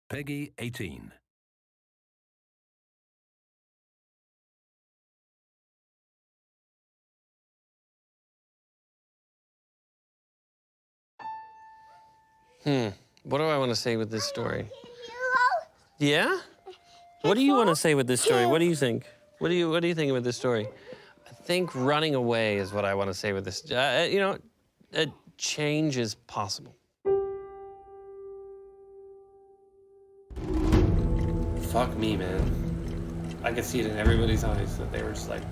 Peggy 18. What do I want to say with this story? Yeah? What do you want to say with this story? What do you think? What do you think with this story? I think running away is what I want to say with this. You know, change is possible. Fuck me, man. I could see it in everybody's eyes that they were just like,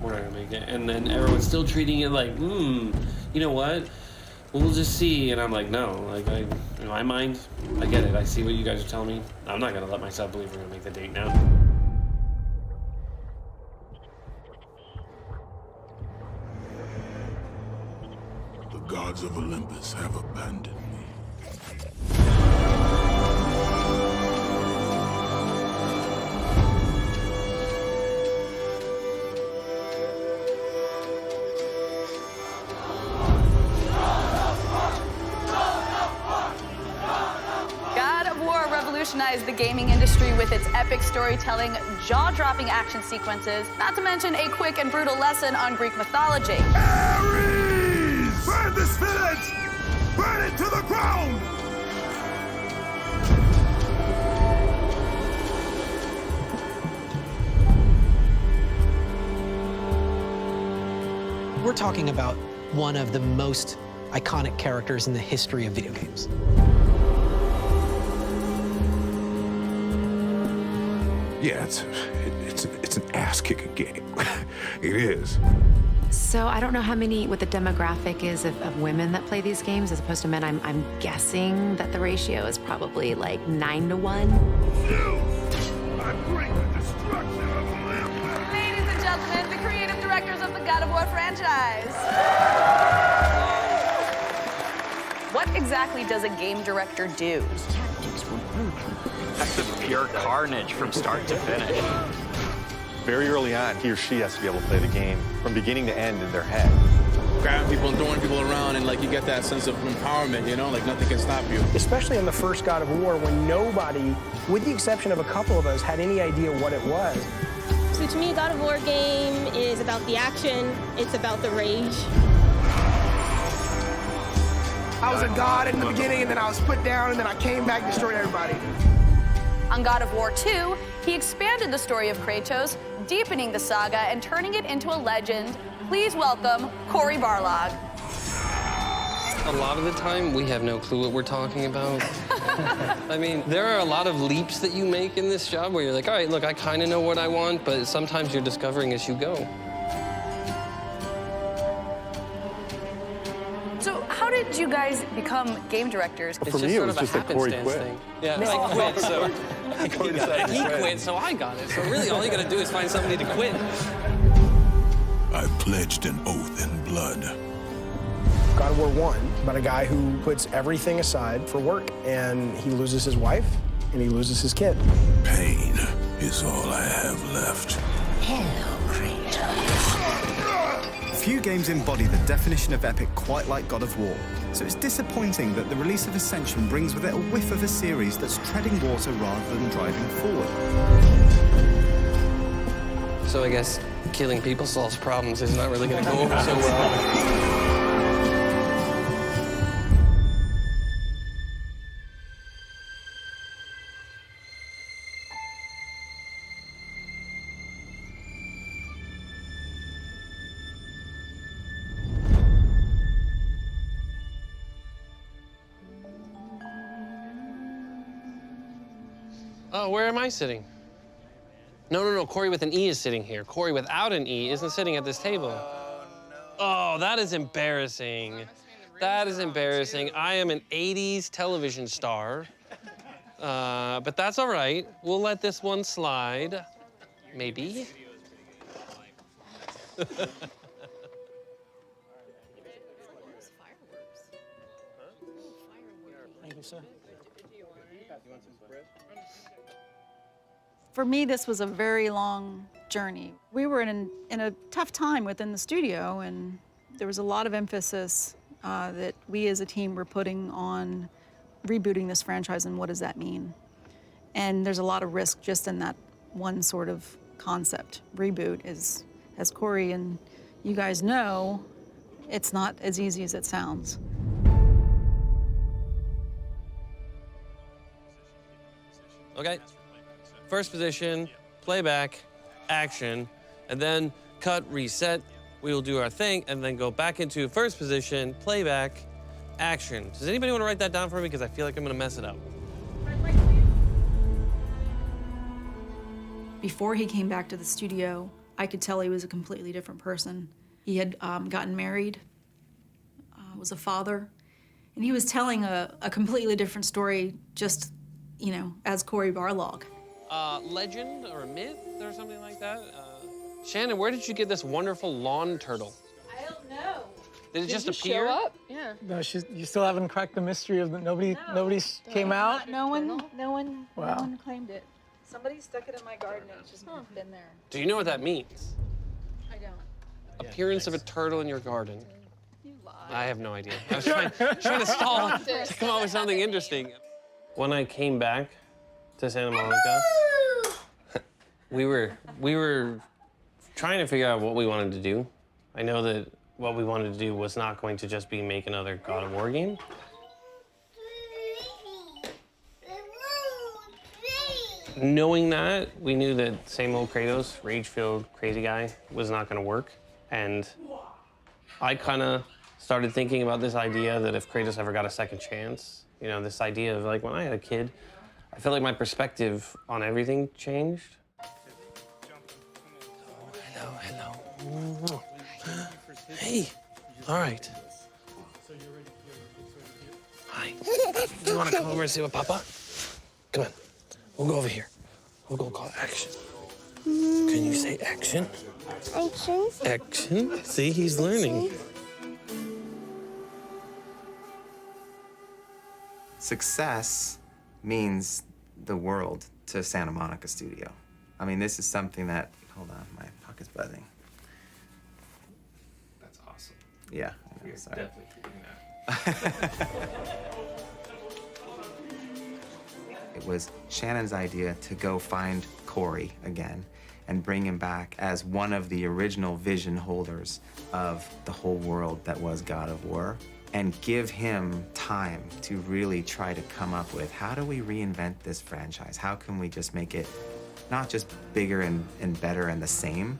we're not gonna make it. And then everyone's still treating it like, you know what? We'll just see. And I'm like, no, like, in my mind, I get it. I see what you guys are telling me. I'm not gonna let myself believe we're gonna make the date now. The gods of Olympus have abandoned me. Revolutionized the gaming industry with its epic storytelling, jaw-dropping action sequences, not to mention a quick and brutal lesson on Greek mythology. Ares! Burn this village! Burn it to the ground! We're talking about one of the most iconic characters in the history of video games. Yeah, it's an ass-kicking game. It is. So I don't know what the demographic is of women that play these games as opposed to men. I'm guessing that the ratio is probably like 9 to 1. I bring the destruction of Olympus. Ladies and gentlemen, the creative directors of the God of War franchise. What exactly does a game director do? That's just pure carnage from start to finish. Very early on, he or she has to be able to play the game from beginning to end in their head. Grabbing people and throwing people around, and like you get that sense of empowerment, you know, like nothing can stop you. Especially in the first God of War, when nobody, with the exception of a couple of us, had any idea what it was. So to me, a God of War game is about the action, it's about the rage. I was a god in the beginning, and then I was put down, and then I came back and destroyed everybody. On God of War 2, he expanded the story of Kratos, deepening the saga and turning it into a legend. Please welcome Cory Barlog. A lot of the time, we have no clue what we're talking about. I mean, there are a lot of leaps that you make in this job where you're like, all right, look, I kind of know what I want, but sometimes you're discovering as you go. So how did you guys become game directors? For me, it was just that Cory quit. Thing. Yeah, I quit, so he quit, so I got it. So really, all you gotta do is find somebody to quit. I pledged an oath in blood. God of War 1, about a guy who puts everything aside for work, and he loses his wife, and he loses his kid. Pain is all I have left. Hello, Kratos. Few games embody the definition of epic quite like God of War, so it's disappointing that the release of Ascension brings with it a whiff of a series that's treading water rather than driving forward. So I guess killing people solves problems is not really going to go over so well. Oh, where am I sitting? No, Cory with an E is sitting here. Cory without an E isn't sitting at this table. Oh, that is embarrassing. That is embarrassing. I am an 80s television star, but that's all right. We'll let this one slide, maybe. Thank you, sir. For me, this was a very long journey. We were in a tough time within the studio, and there was a lot of emphasis that we as a team were putting on rebooting this franchise and what does that mean. And there's a lot of risk just in that one sort of concept. Reboot is, as Corey and you guys know, it's not as easy as it sounds. Okay, first position, playback, action, and then cut, reset. We will do our thing, and then go back into first position, playback, action. Does anybody want to write that down for me? Because I feel like I'm gonna mess it up. Before he came back to the studio, I could tell he was a completely different person. He had gotten married, was a father, and he was telling a completely different story just, you know, as Cory Barlog. Legend or a myth or something like that? Shannon, where did you get this wonderful lawn turtle? I don't know. Did it just appear? Show up? Yeah. No, you still haven't cracked the mystery of nobody came out? No one claimed it. Somebody stuck it in my garden and it's just been there. Do you know what that means? I don't. Appearance of a turtle in your garden. You lie. I have no idea. I was trying to stall to come up with something interesting. When I came back to Santa Monica, we were trying to figure out what we wanted to do. I know that what we wanted to do was not going to just be make another God of War game. Knowing that, we knew that same old Kratos, rage-filled, crazy guy, was not gonna work. And I kind of started thinking about this idea that if Kratos ever got a second chance, you know, this idea of like when I had a kid, I felt like my perspective on everything changed. Hello. Hey, all right. Hi. Do you want to come over and see what Papa? Come on. We'll go over here. We'll go call action. Can you say action? Action. Action. See, he's learning. Success means the world to Santa Monica Studio. I mean, this is something that, hold on, my pocket's buzzing. That's awesome. Yeah. You're definitely keeping that. It was Shannon's idea to go find Cory again and bring him back as one of the original vision holders of the whole world that was God of War, and give him time to really try to come up with, how do we reinvent this franchise? How can we just make it not just bigger and better and the same,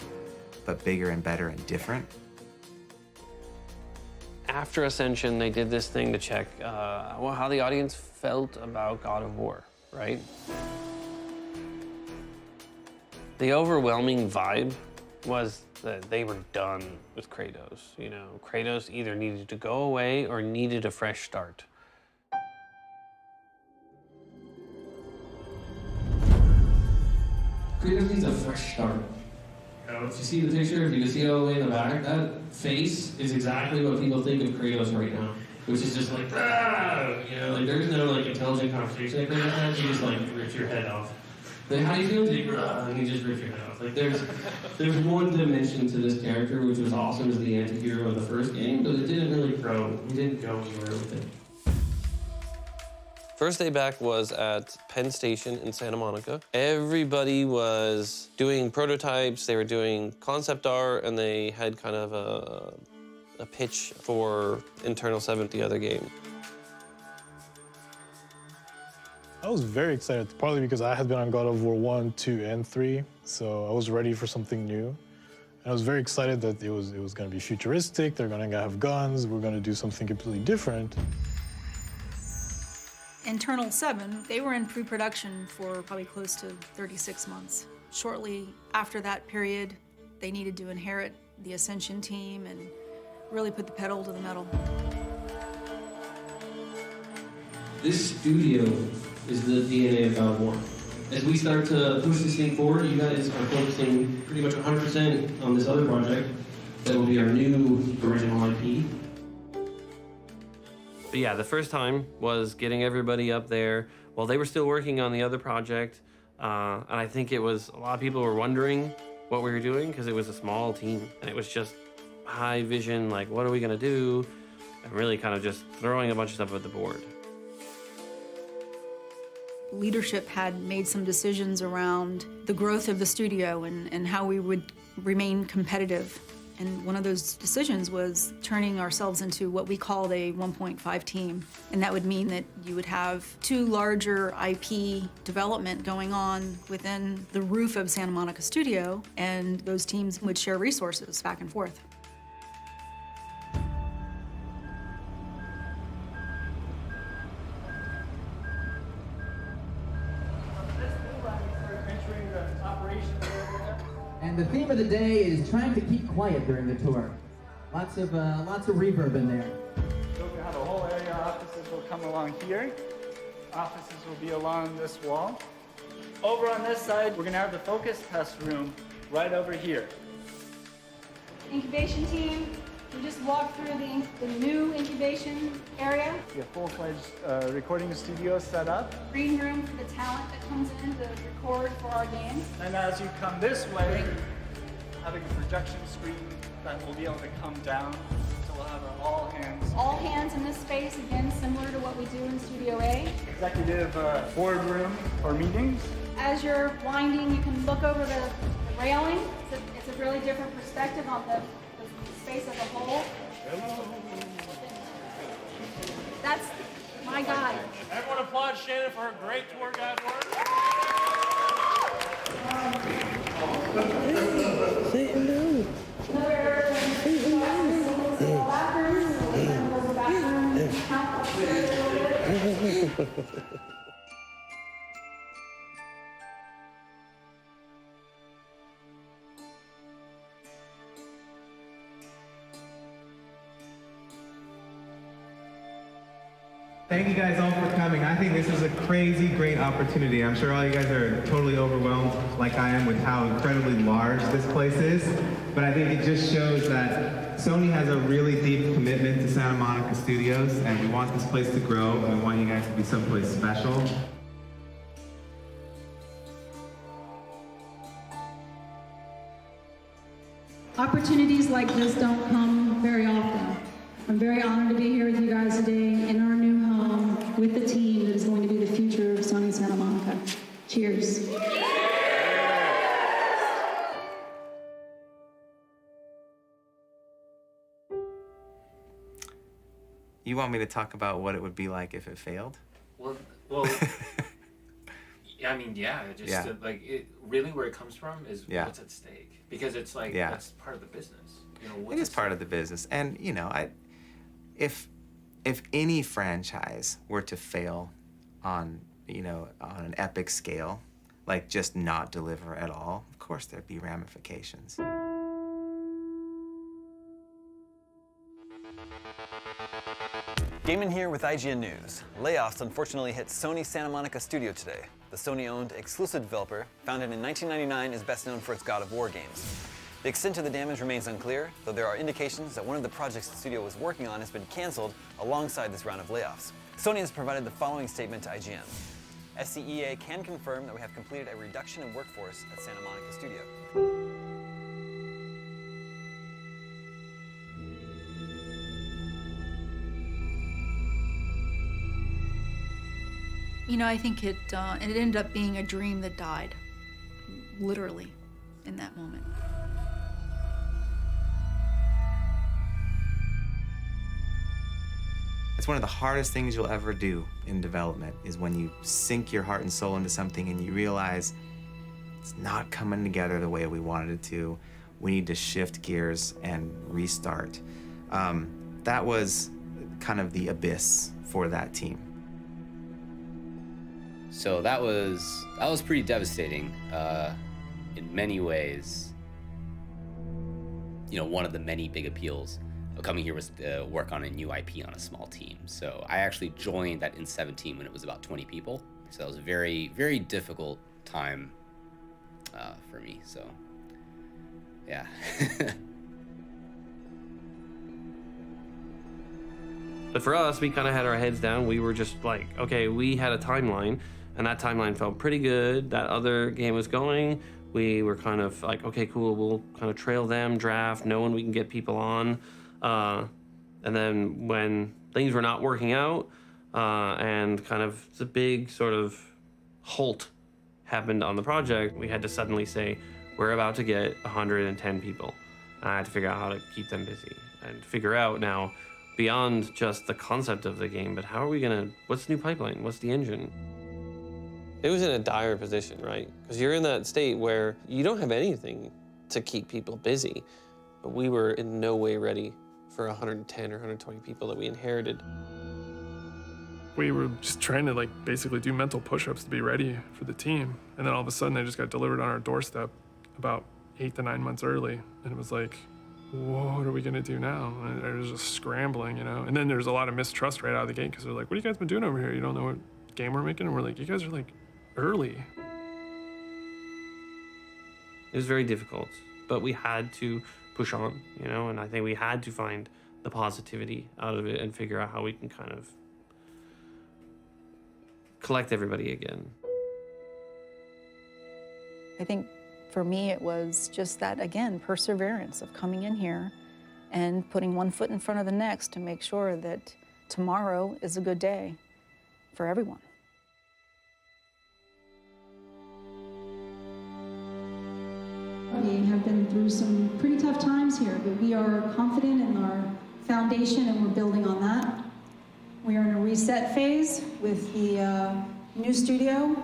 but bigger and better and different? After Ascension, they did this thing to check how the audience felt about God of War, right? The overwhelming vibe was that they were done with Kratos. You know, Kratos either needed to go away or needed a fresh start. Kratos needs a fresh start. You know, if you see the picture, if you can see it all the way in the back, that face is exactly what people think of Kratos right now, which is just like, you know, like there's no like intelligent conversation like that. You just like rip your head off. Like, how do you feel? And you just rip your head off. Like there's one dimension to this character which was awesome as the anti-hero of the first game, but it didn't really grow. We didn't go anywhere with it. First day back was at Penn Station in Santa Monica. Everybody was doing prototypes, they were doing concept art, and they had kind of a pitch for Internal 7, the other game. I was very excited, partly because I had been on God of War 1, 2, and 3, so I was ready for something new. And I was very excited that it was going to be futuristic, they're going to have guns, we're going to do something completely different. Internal 7, they were in pre-production for probably close to 36 months. Shortly after that period, they needed to inherit the Ascension team and really put the pedal to the metal. This studio is the DNA of God of War. As we start to push this thing forward, you guys are focusing pretty much 100% on this other project that will be our new original IP. But yeah, the first time was getting everybody up there while they were still working on the other project. And I think it was, a lot of people were wondering what we were doing because it was a small team and it was just high vision, like what are we gonna do? And really kind of just throwing a bunch of stuff at the board. Leadership had made some decisions around the growth of the studio and how we would remain competitive. And one of those decisions was turning ourselves into what we called a 1.5 team. And that would mean that you would have 2 larger IP development going on within the roof of Santa Monica Studio, and those teams would share resources back and forth. And the theme of the day is trying to keep quiet during the tour. Lots of reverb in there. So we have a whole area. Offices will come along here. Offices will be along this wall. Over on this side, we're gonna have the focus test room right over here. Incubation team, we just walked through the new incubation area. We have full-fledged recording studio set up. Green room for the talent that comes in to record for our games. And as you come this way, having a projection screen that will be able to come down. So we'll have our all hands. All hands in this space, again, similar to what we do in Studio A. Executive boardroom for meetings. As you're winding, you can look over the railing. It's a really different perspective on the space as a whole. That's my guy. Everyone applaud Shannon for her great tour guide work. Thank you guys all for coming. I think this is a crazy great opportunity. I'm sure all you guys are totally overwhelmed like I am with how incredibly large this place is. But I think it just shows that Sony has a really deep commitment to Santa Monica Studios, and we want this place to grow, and we want you guys to be someplace special. Opportunities like this don't come very often. I'm very honored to be here with you guys today in our new home with the team that is going to be the future of Sony Santa Monica. Cheers. You want me to talk about what it would be like if it failed? Well, I mean, yeah, just Yeah. like it, really where it comes from is Yeah. what's at stake, because it's like Yeah. that's part of the business. You know, It what's is part of the business, and you know, if any franchise were to fail on on an epic scale, like just not deliver at all, of course there'd be ramifications. Gaming here with IGN News. Layoffs unfortunately hit Sony Santa Monica studio today. The Sony-owned exclusive developer, founded in 1999, is best known for its God of War games. The extent of the damage remains unclear, though there are indications that one of the projects the studio was working on has been canceled alongside this round of layoffs. Sony has provided the following statement to IGN. SCEA can confirm that we have completed a reduction in workforce at Santa Monica studio. You know, I think it ended up being a dream that died, literally, in that moment. It's one of the hardest things you'll ever do in development is when you sink your heart and soul into something and you realize it's not coming together the way we wanted it to. We need to shift gears and restart. That was kind of the abyss for that team. So that was pretty devastating in many ways. You know, one of the many big appeals of coming here was to work on a new IP on a small team. So I actually joined that in 17 when it was about 20 people. So that was a very, very difficult time for me. So, yeah. But for us, we kind of had our heads down. We were just like, okay, we had a timeline, and that timeline felt pretty good. That other game was going. We were kind of like, okay, cool, we'll kind of trail them, draft, knowing we can get people on. And then when things were not working out, and kind of the big sort of halt happened on the project, we had to suddenly say, we're about to get 110 people. And I had to figure out how to keep them busy and figure out now, beyond just the concept of the game, but how are we gonna, what's the new pipeline? What's the engine? It was in a dire position, right? Because you're in that state where you don't have anything to keep people busy, but we were in no way ready for 110 or 120 people that we inherited. We were just trying to like basically do mental push-ups to be ready for the team. And then all of a sudden they just got delivered on our doorstep about 8 to 9 months early. And it was like, what are we gonna do now? And it was just scrambling, you know? And then there's a lot of mistrust right out of the gate because they're like, what have you guys been doing over here? You don't know what game we're making? And we're like, you guys are like early. It was very difficult, but we had to push on, you know? And I think we had to find the positivity out of it and figure out how we can kind of collect everybody again. I think for me, it was just that, again, perseverance of coming in here and putting one foot in front of the next to make sure that tomorrow is a good day for everyone. We have been through some pretty tough times here, but we are confident in our foundation and we're building on that. We are in a reset phase with the new studio.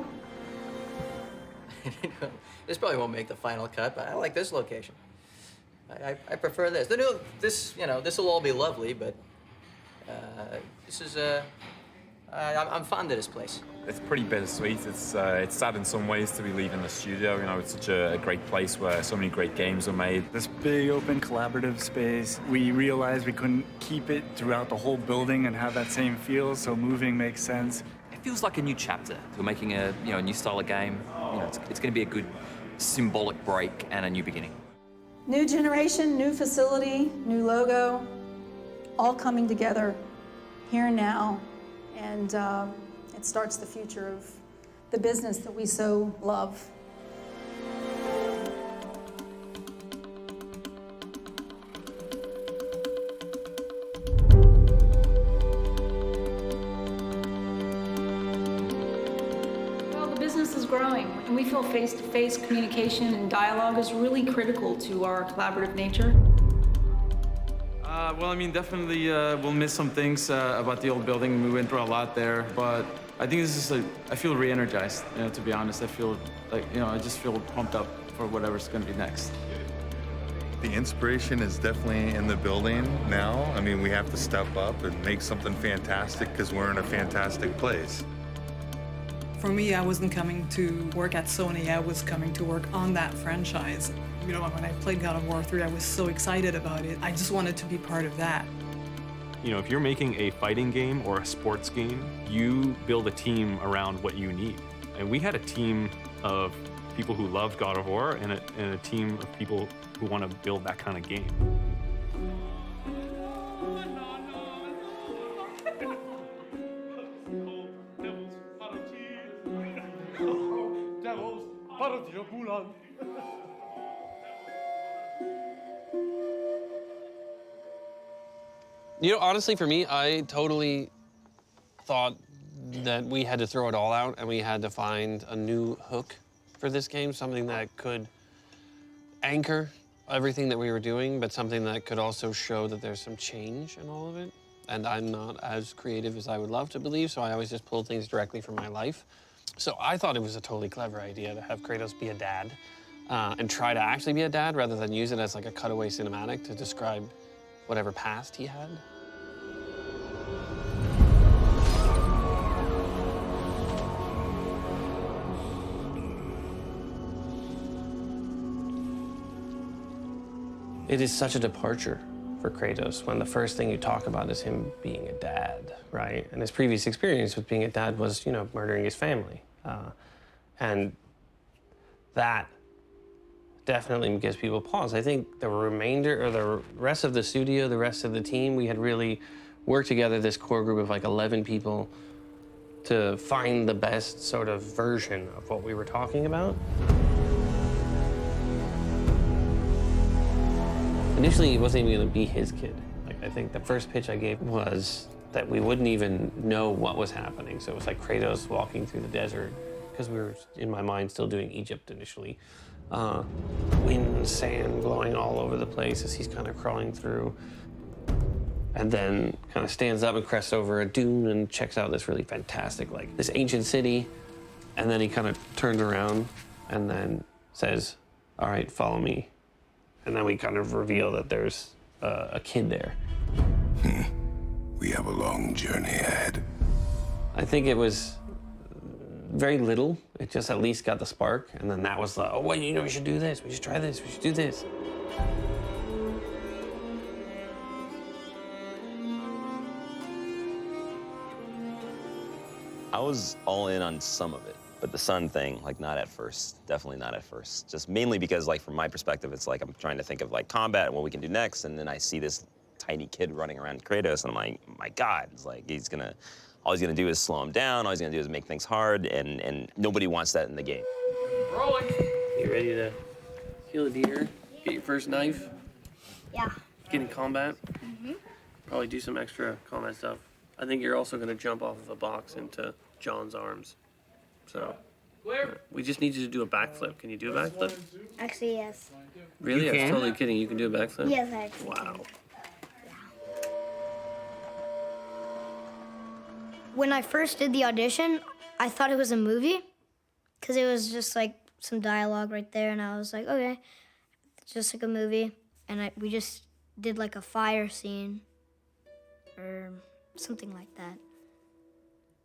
This probably won't make the final cut, but I like this location. I prefer this. The new, this, you know, this will all be lovely, but this is I'm fond of this place. It's pretty bittersweet. It's sad in some ways to be leaving the studio. You know, it's such a great place where so many great games are made. This big, open, collaborative space. We realized we couldn't keep it throughout the whole building and have that same feel, so moving makes sense. It feels like a new chapter. We're making a new style of game. You know, it's going to be a good symbolic break and a new beginning. New generation, new facility, new logo, all coming together here and now. And it starts the future of the business that we so love. Well, the business is growing, and we feel face-to-face communication and dialogue is really critical to our collaborative nature. Well, I mean, definitely we'll miss some things about the old building. We went through a lot there, but I think this is I feel re-energized, you know, to be honest. I feel like, you know, I just feel pumped up for whatever's going to be next. The inspiration is definitely in the building now. I mean, we have to step up and make something fantastic because we're in a fantastic place. For me, I wasn't coming to work at Sony. I was coming to work on that franchise. You know, when I played God of War 3, I was so excited about it. I just wanted to be part of that. You know, if you're making a fighting game or a sports game, you build a team around what you need. And we had a team of people who loved God of War and a team of people who want to build that kind of game. You know, honestly, for me, I totally thought that we had to throw it all out and we had to find a new hook for this game, something that could anchor everything that we were doing, but something that could also show that there's some change in all of it. And I'm not as creative as I would love to believe, so I always just pull things directly from my life. So I thought it was a totally clever idea to have Kratos be a dad and try to actually be a dad rather than use it as like a cutaway cinematic to describe whatever past he had. It is such a departure for Kratos when the first thing you talk about is him being a dad, right? And his previous experience with being a dad was, you know, murdering his family. And that definitely gives people pause. I think the remainder, or the rest of the studio, the rest of the team, we had really worked together, this core group of like 11 people, to find the best sort of version of what we were talking about. Initially, it wasn't even gonna be his kid. Like, I think the first pitch I gave was that we wouldn't even know what was happening. So it was like Kratos walking through the desert because we were, in my mind, still doing Egypt initially. Wind, sand blowing all over the place as he's kind of crawling through. And then kind of stands up and crests over a dune and checks out this really fantastic, like, this ancient city. And then he kind of turns around and then says, all right, follow me. And then we kind of reveal that there's a kid there. We have a long journey ahead. I think it was very little. It just at least got the spark. And then that was the, oh, wait, you know, we should do this. We should try this. We should do this. I was all in on some of it, but the sun thing, like, not at first. Definitely not at first. Just mainly because, like, from my perspective, it's like I'm trying to think of, like, combat and what we can do next, and then I see this tiny kid running around Kratos, and I'm like, my God, it's like all he's gonna do is slow him down, all he's gonna do is make things hard, and nobody wants that in the game. Rolling. You ready to kill a deer? Get your first knife? Yeah. Get in combat? Probably do some extra combat stuff. I think you're also gonna jump off of a box into John's arms. So, we just need you to do a backflip. Can you do a backflip? Actually, yes. Really? I was totally kidding. You can do a backflip? Yes, I actually Wow. When I first did the audition, I thought it was a movie because it was just like some dialogue right there, and I was like, okay, it's just like a movie. And we just did like a fire scene or something like that,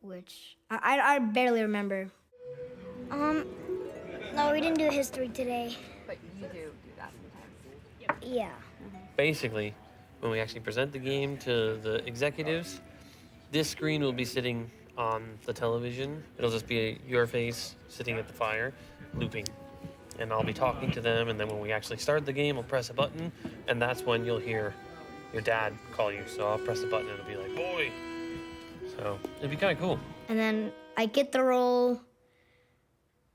which I barely remember. No, we didn't do history today. But you do that sometimes. Yeah. Basically, when we actually present the game to the executives, this screen will be sitting on the television. It'll just be your face sitting at the fire, looping. And I'll be talking to them, and then when we actually start the game, I'll press a button, and that's when you'll hear your dad call you. So I'll press the button, and it'll be like, boy. So it'd be kind of cool. And then I get the role,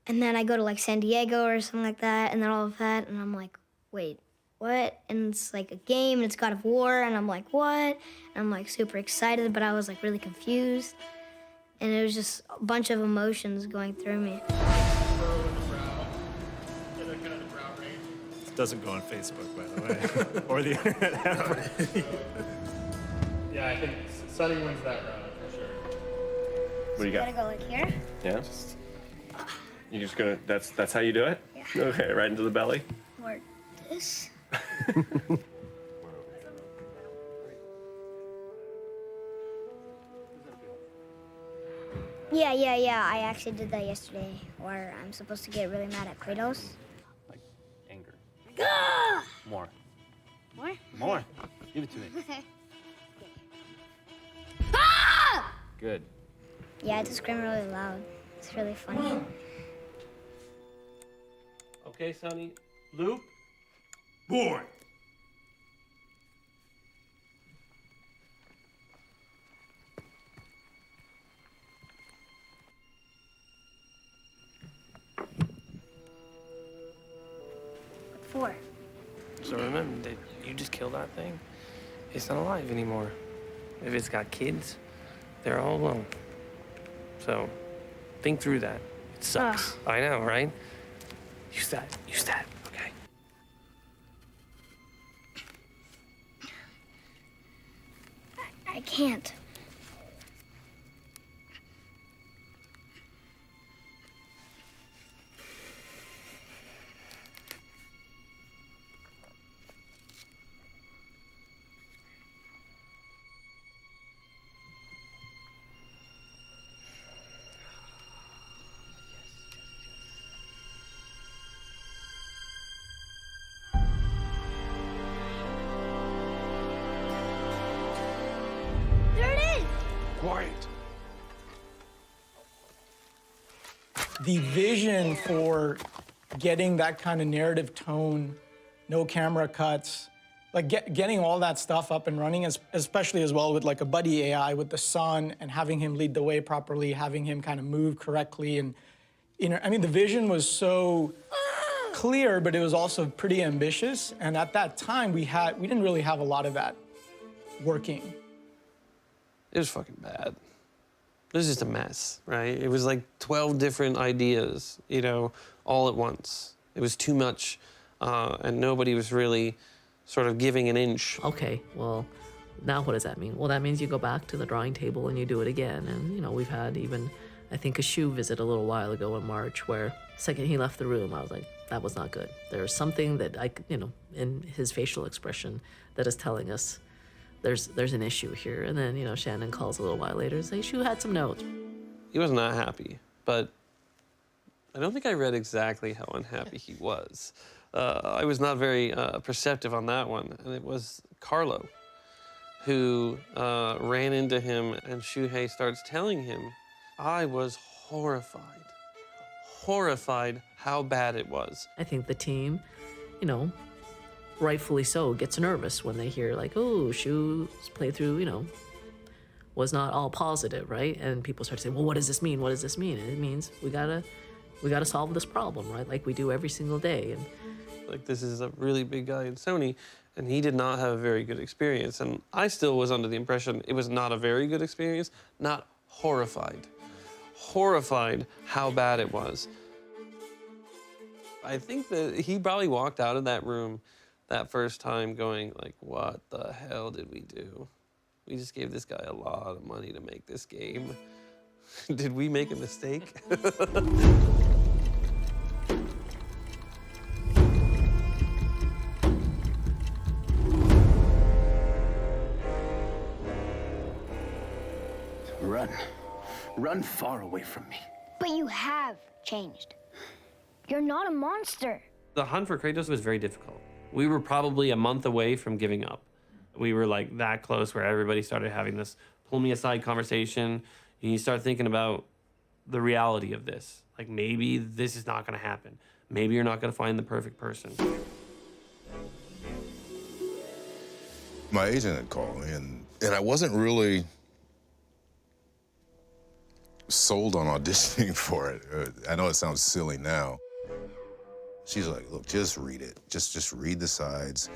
and then I go to like San Diego or something like that, and then all of that, and I'm like, wait, what? And it's like a game, and it's God of War, and I'm like, what? And I'm like super excited, but I was like really confused. And it was just a bunch of emotions going through me. Doesn't go on Facebook, by the way, or the internet ever. Yeah, I think Sunny wins that round for sure. What do you got? Gotta go like here. Yeah. You just gonna? That's how you do it? Yeah. Okay, right into the belly. Or this. Yeah. I actually did that yesterday, where I'm supposed to get really mad at Kratos. Anger. Ah! More. More? More. Give it to me. Okay. Ah! Good. Yeah, I just scream really loud. It's really funny. Okay, Sonny. Loop. Boy. What for? So remember that you just killed that thing. It's not alive anymore. If it's got kids, they're all alone. So think through that. It sucks. I know, right? Use that. Okay. I can't. Quiet. The vision for getting that kind of narrative tone, no camera cuts, like getting all that stuff up and running, especially as well with like a buddy AI with the son and having him lead the way properly, having him kind of move correctly. And, you know, I mean, the vision was so clear, but it was also pretty ambitious. And at that time, we didn't really have a lot of that working. It was fucking bad. It was just a mess, right? It was like 12 different ideas, you know, all at once. It was too much, and nobody was really sort of giving an inch. Okay, well, now what does that mean? Well, that means you go back to the drawing table and you do it again. And, you know, we've had even, I think, a shoe visit a little while ago in March where the second he left the room, I was like, that was not good. There's something that you know, in his facial expression that is telling us there's an issue here. And then, you know, Shannon calls a little while later and says, Shu had some notes. He was not happy, but I don't think I read exactly how unhappy he was. I was not very perceptive on that one, and it was Carlo who ran into him, and Shuhei starts telling him. I was horrified how bad it was. I think the team, you know, rightfully so, gets nervous when they hear like, oh, Shu's playthrough, you know, was not all positive, right? And people start to say, well, what does this mean? What does this mean? And it means we gotta solve this problem, right? Like we do every single day. And like, this is a really big guy in Sony, and he did not have a very good experience. And I still was under the impression it was not a very good experience, not horrified. Horrified how bad it was. I think that he probably walked out of that room that first time going like, what the hell did we do? We just gave this guy a lot of money to make this game. Did we make a mistake? Run. Run far away from me. But you have changed. You're not a monster. The hunt for Kratos was very difficult. We were probably a month away from giving up. We were like that close where everybody started having this pull me aside conversation. And you start thinking about the reality of this. Like, maybe this is not gonna happen. Maybe you're not gonna find the perfect person. My agent had called me, and I wasn't really sold on auditioning for it. I know it sounds silly now. She's like, look, just read it. Just read the sides.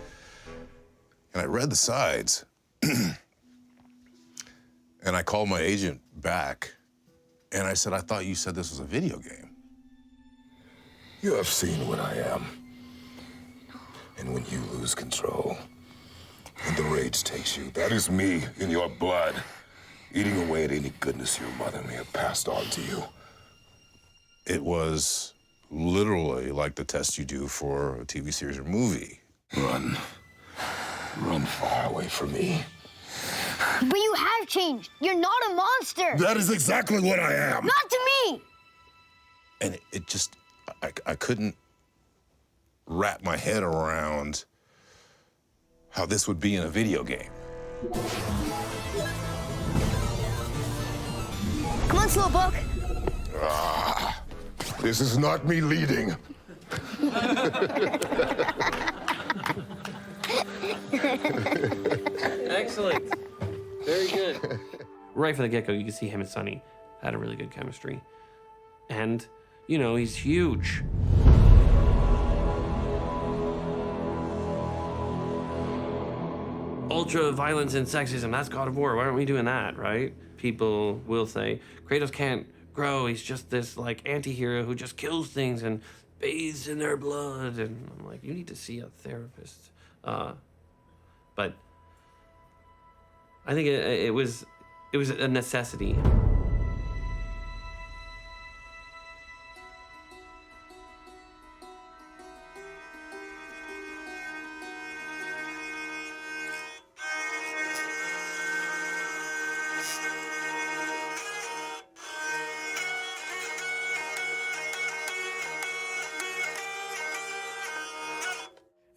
And I read the sides, and I called my agent back, and I said, I thought you said this was a video game. You have seen what I am. And when you lose control, and the rage takes you, that is me in your blood, eating away at any goodness your mother may have passed on to you. It was literally like the test you do for a TV series or movie. Run. Run far away from me. But you have changed. You're not a monster. That is exactly what I am. Not to me. And it just, I couldn't wrap my head around how this would be in a video game. Come on, Slowpoke. Ah, this is not me leading. Excellent. Very good. Right from the get-go, you can see him and Sonny had a really good chemistry. And, you know, he's huge. Ultra violence and sexism, that's God of War. Why aren't we doing that, right? People will say, Kratos can't grow. He's just this, like, anti-hero who just kills things and bathes in their blood. And I'm like, you need to see a therapist. But I think it was a necessity.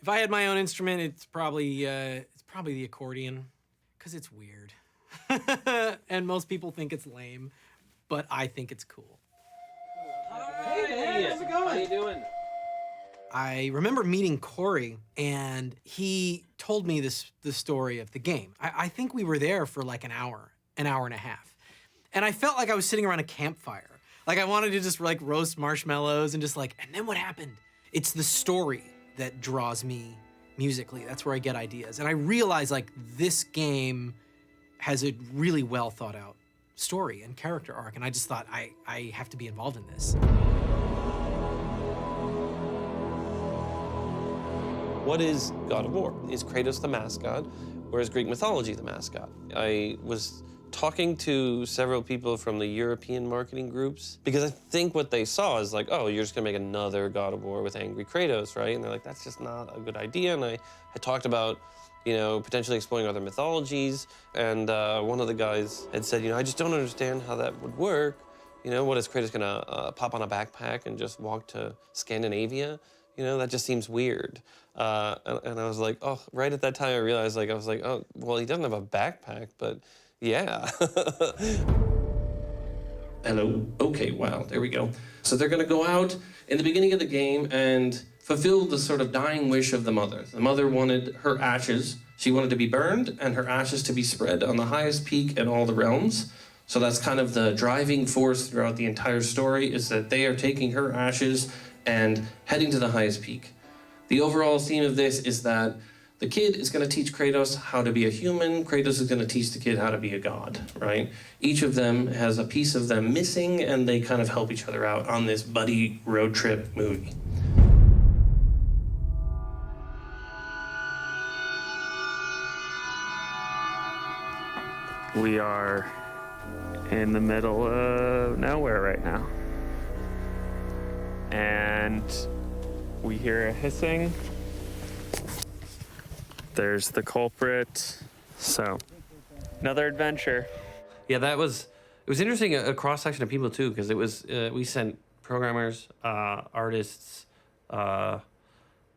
If I had my own instrument, it's probably the accordion, because it's weird. And most people think it's lame, but I think it's cool. Hey, how's it going? How you doing? I remember meeting Corey, and he told me the story of the game. I think we were there for like an hour and a half. And I felt like I was sitting around a campfire. Like I wanted to just like roast marshmallows and just like, and then what happened? It's the story that draws me musically. That's where I get ideas. And I realize like this game has a really well thought out story and character arc, and I just thought, I have to be involved in this. What is God of War? Is Kratos the mascot, or is Greek mythology the mascot? I was talking to several people from the European marketing groups, because I think what they saw is like, oh, you're just gonna make another God of War with angry Kratos, right? And they're like, that's just not a good idea. And I had talked about, you know, potentially exploring other mythologies. And one of the guys had said, you know, I just don't understand how that would work. You know, what is Kratos gonna pop on a backpack and just walk to Scandinavia? You know, that just seems weird. And I was like, oh, right at that time I realized, like, I was like, oh, well, he doesn't have a backpack, but yeah. Hello, okay, wow, there we go. So they're gonna go out in the beginning of the game and fulfill the sort of dying wish of the mother. The mother wanted her ashes. She wanted to be burned and her ashes to be spread on the highest peak in all the realms. So that's kind of the driving force throughout the entire story, is that they are taking her ashes and heading to the highest peak. The overall theme of this is that the kid is going to teach Kratos how to be a human. Kratos is going to teach the kid how to be a god, right? Each of them has a piece of them missing, and they kind of help each other out on this buddy road trip movie. We are in the middle of nowhere right now. And we hear a hissing. There's the culprit. So, another adventure. Yeah, it was interesting, a cross-section of people too, because it was, we sent programmers, artists,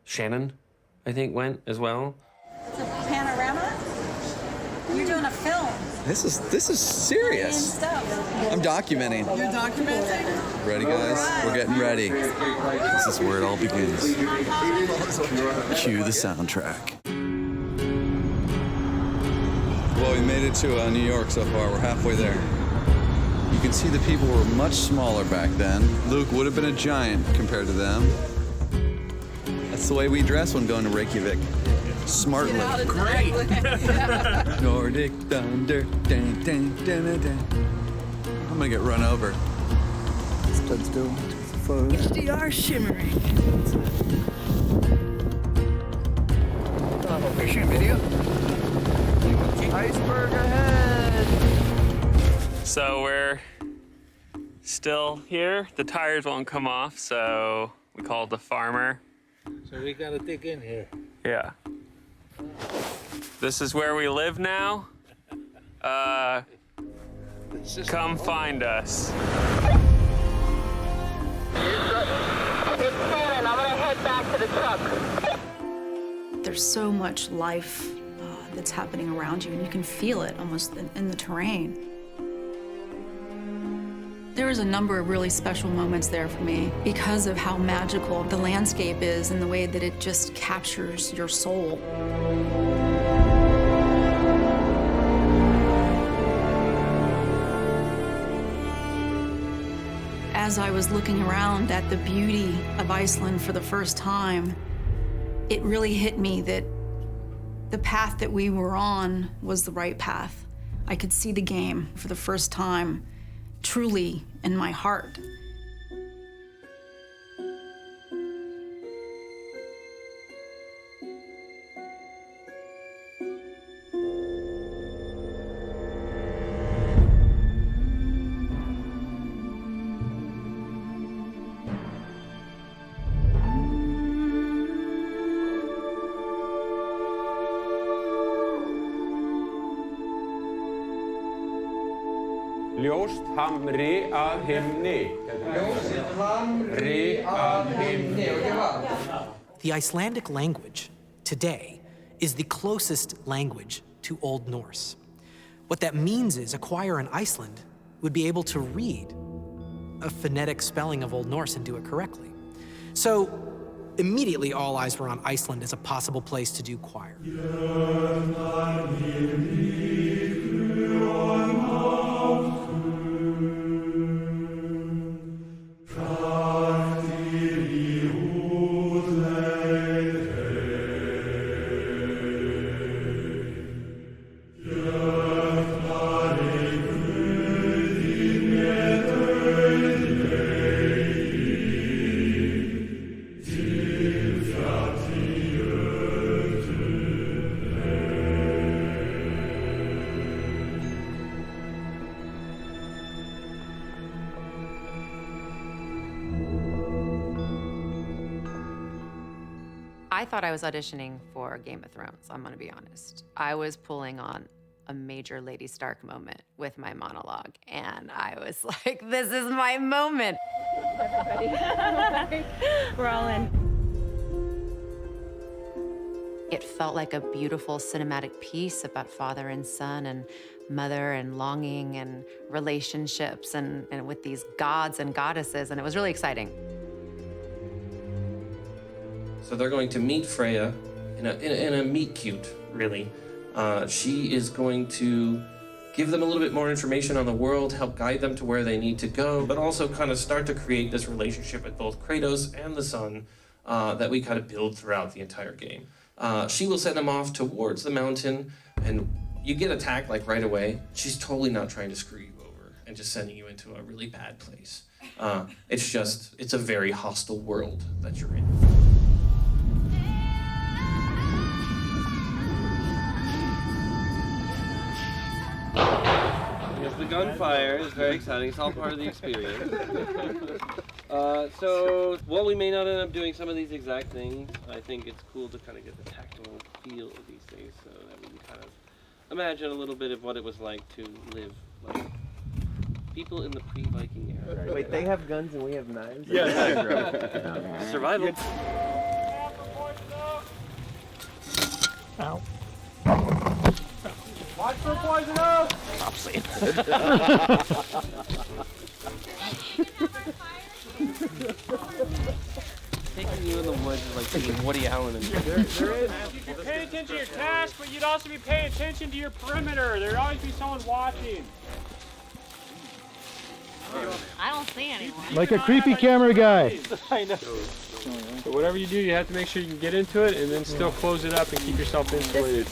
Shannon, I think, went as well. It's a panorama? You're doing a film. This is serious. I'm documenting. You're documenting? Ready, guys? Right. We're getting ready. This is where it all begins. Cue the soundtrack. Well, we made it to New York so far. We're halfway there. You can see the people were much smaller back then. Luke would have been a giant compared to them. That's the way we dress when going to Reykjavik. Smartly. Great. Nordic thunder. Dun, dun, dun, dun, dun. I'm gonna get run over. Let's go. HDR shimmering. Fishing video. Iceberg ahead. So we're still here. The tires won't come off, so we called the farmer. So we gotta dig in here. Yeah. This is where we live now. Come find us. It's Shannon. I'm gonna head back to the truck. There's so much life that's happening around you, and you can feel it almost in the terrain. There was a number of really special moments there for me because of how magical the landscape is and the way that it just captures your soul. As I was looking around at the beauty of Iceland for the first time, it really hit me that the path that we were on was the right path. I could see the game for the first time, truly in my heart. Ljóst hamri að himni. Ljóst hamri að himni. The Icelandic language today is the closest language to Old Norse. What that means is acquire in Iceland would be able to read a phonetic spelling of Old Norse and do it correctly. So immediately all eyes were on Iceland as a possible place to do choir. I thought I was auditioning for Game of Thrones, I'm gonna be honest. I was pulling on a major Lady Stark moment with my monologue, and I was like, this is my moment. Everybody. We're all in. It felt like a beautiful cinematic piece about father and son and mother and longing and relationships and with these gods and goddesses, and it was really exciting. So they're going to meet Freya in a meet cute, really. She is going to give them a little bit more information on the world, help guide them to where they need to go, but also kind of start to create this relationship with both Kratos and the son that we kind of build throughout the entire game. She will send them off towards the mountain, and you get attacked like right away. She's totally not trying to screw you over and just sending you into a really bad place. It's a very hostile world that you're in. Yes, the gunfire is very exciting. It's all part of the experience. So, while we may not end up doing some of these exact things, I think it's cool to kind of get the tactile feel of these things so that we can kind of imagine a little bit of what it was like to live like people in the pre-Viking era. Wait, they have guns and we have knives? Yeah. Survival. Ow. Watch for poison oak! Stop saying Taking you in the woods is like taking Woody Allen in there. You can pay attention to your task, but you'd also be paying attention to your perimeter. There'd always be someone watching. I don't see anyone. Like a creepy camera guy. I know. But whatever you do, you have to make sure you can get into it and then still close it up and keep yourself insulated.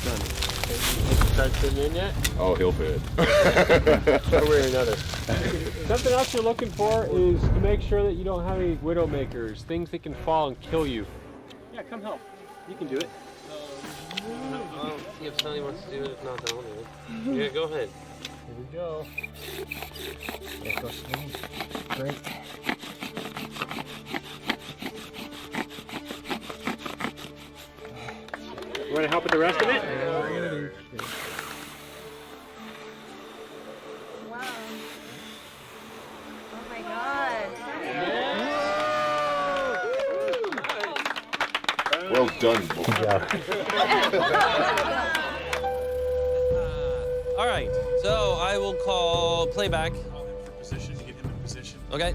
Start sitting in yet? Oh, he'll fit. One way or another. Something else you're looking for is to make sure that you don't have any widowmakers, things that can fall and kill you. Yeah, come help. You can do it. I'll see if Sonny wants to do it. If not, then I'll do it. Yeah, go ahead. Here we go. Great. You want to help with the rest of it? Wow. Oh my god. Well done, boy. All right, so I will call playback. For position, to get him in position. Okay.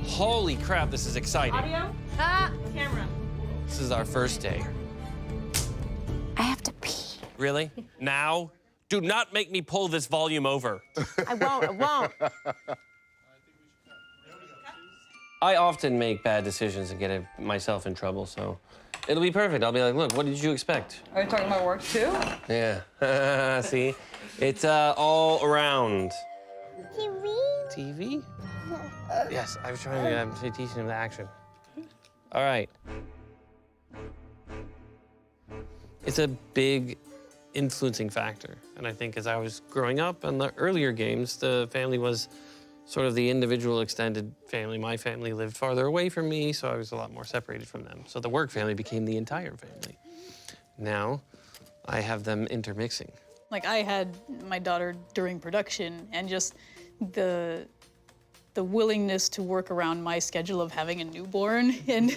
Holy crap, this is exciting. Audio? Camera. This is our first day. I have to pee. Really? Now? Do not make me pull this volume over. I won't. I often make bad decisions and get myself in trouble, so it'll be perfect. I'll be like, look, what did you expect? Are you talking about work too? Yeah. See? It's all around. TV? TV? Yes, I was trying to teaching him the action. All right. It's a big influencing factor. And I think as I was growing up in the earlier games, the family was sort of the individual extended family. My family lived farther away from me, so I was a lot more separated from them. So the work family became the entire family. Now, I have them intermixing. Like I had my daughter during production, and just the willingness to work around my schedule of having a newborn. And,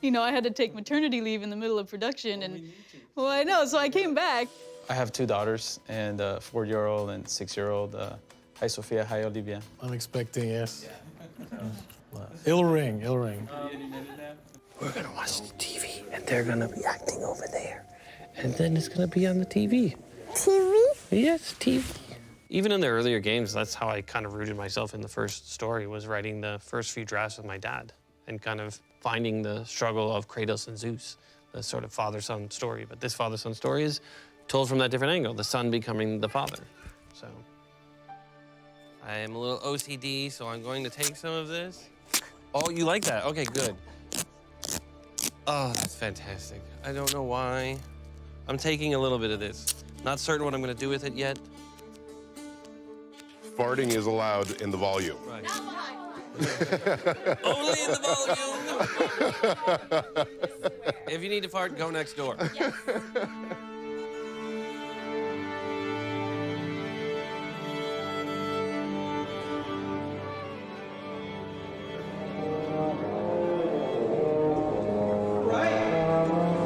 you know, I had to take maternity leave in the middle of production. And, well, I know, so I came back. I have two daughters, and a 4-year-old and 6-year-old. Hi, Sophia. Hi, Olivia. I'm expecting, yes. It'll ring. We're gonna watch the TV, and they're gonna be acting over there. And then it's gonna be on the TV. TV? Yes, TV. Even in the earlier games, that's how I kind of rooted myself in the first story, was writing the first few drafts with my dad and kind of finding the struggle of Kratos and Zeus, the sort of father-son story. But this father-son story is told from that different angle, the son becoming the father. So I am a little OCD, so I'm going to take some of this. Oh, you like that? Okay, good. Oh, that's fantastic. I don't know why. I'm taking a little bit of this. Not certain what I'm gonna do with it yet. Farting is allowed in the volume. Right. Only in the volume. If you need to fart, go next door. Yes.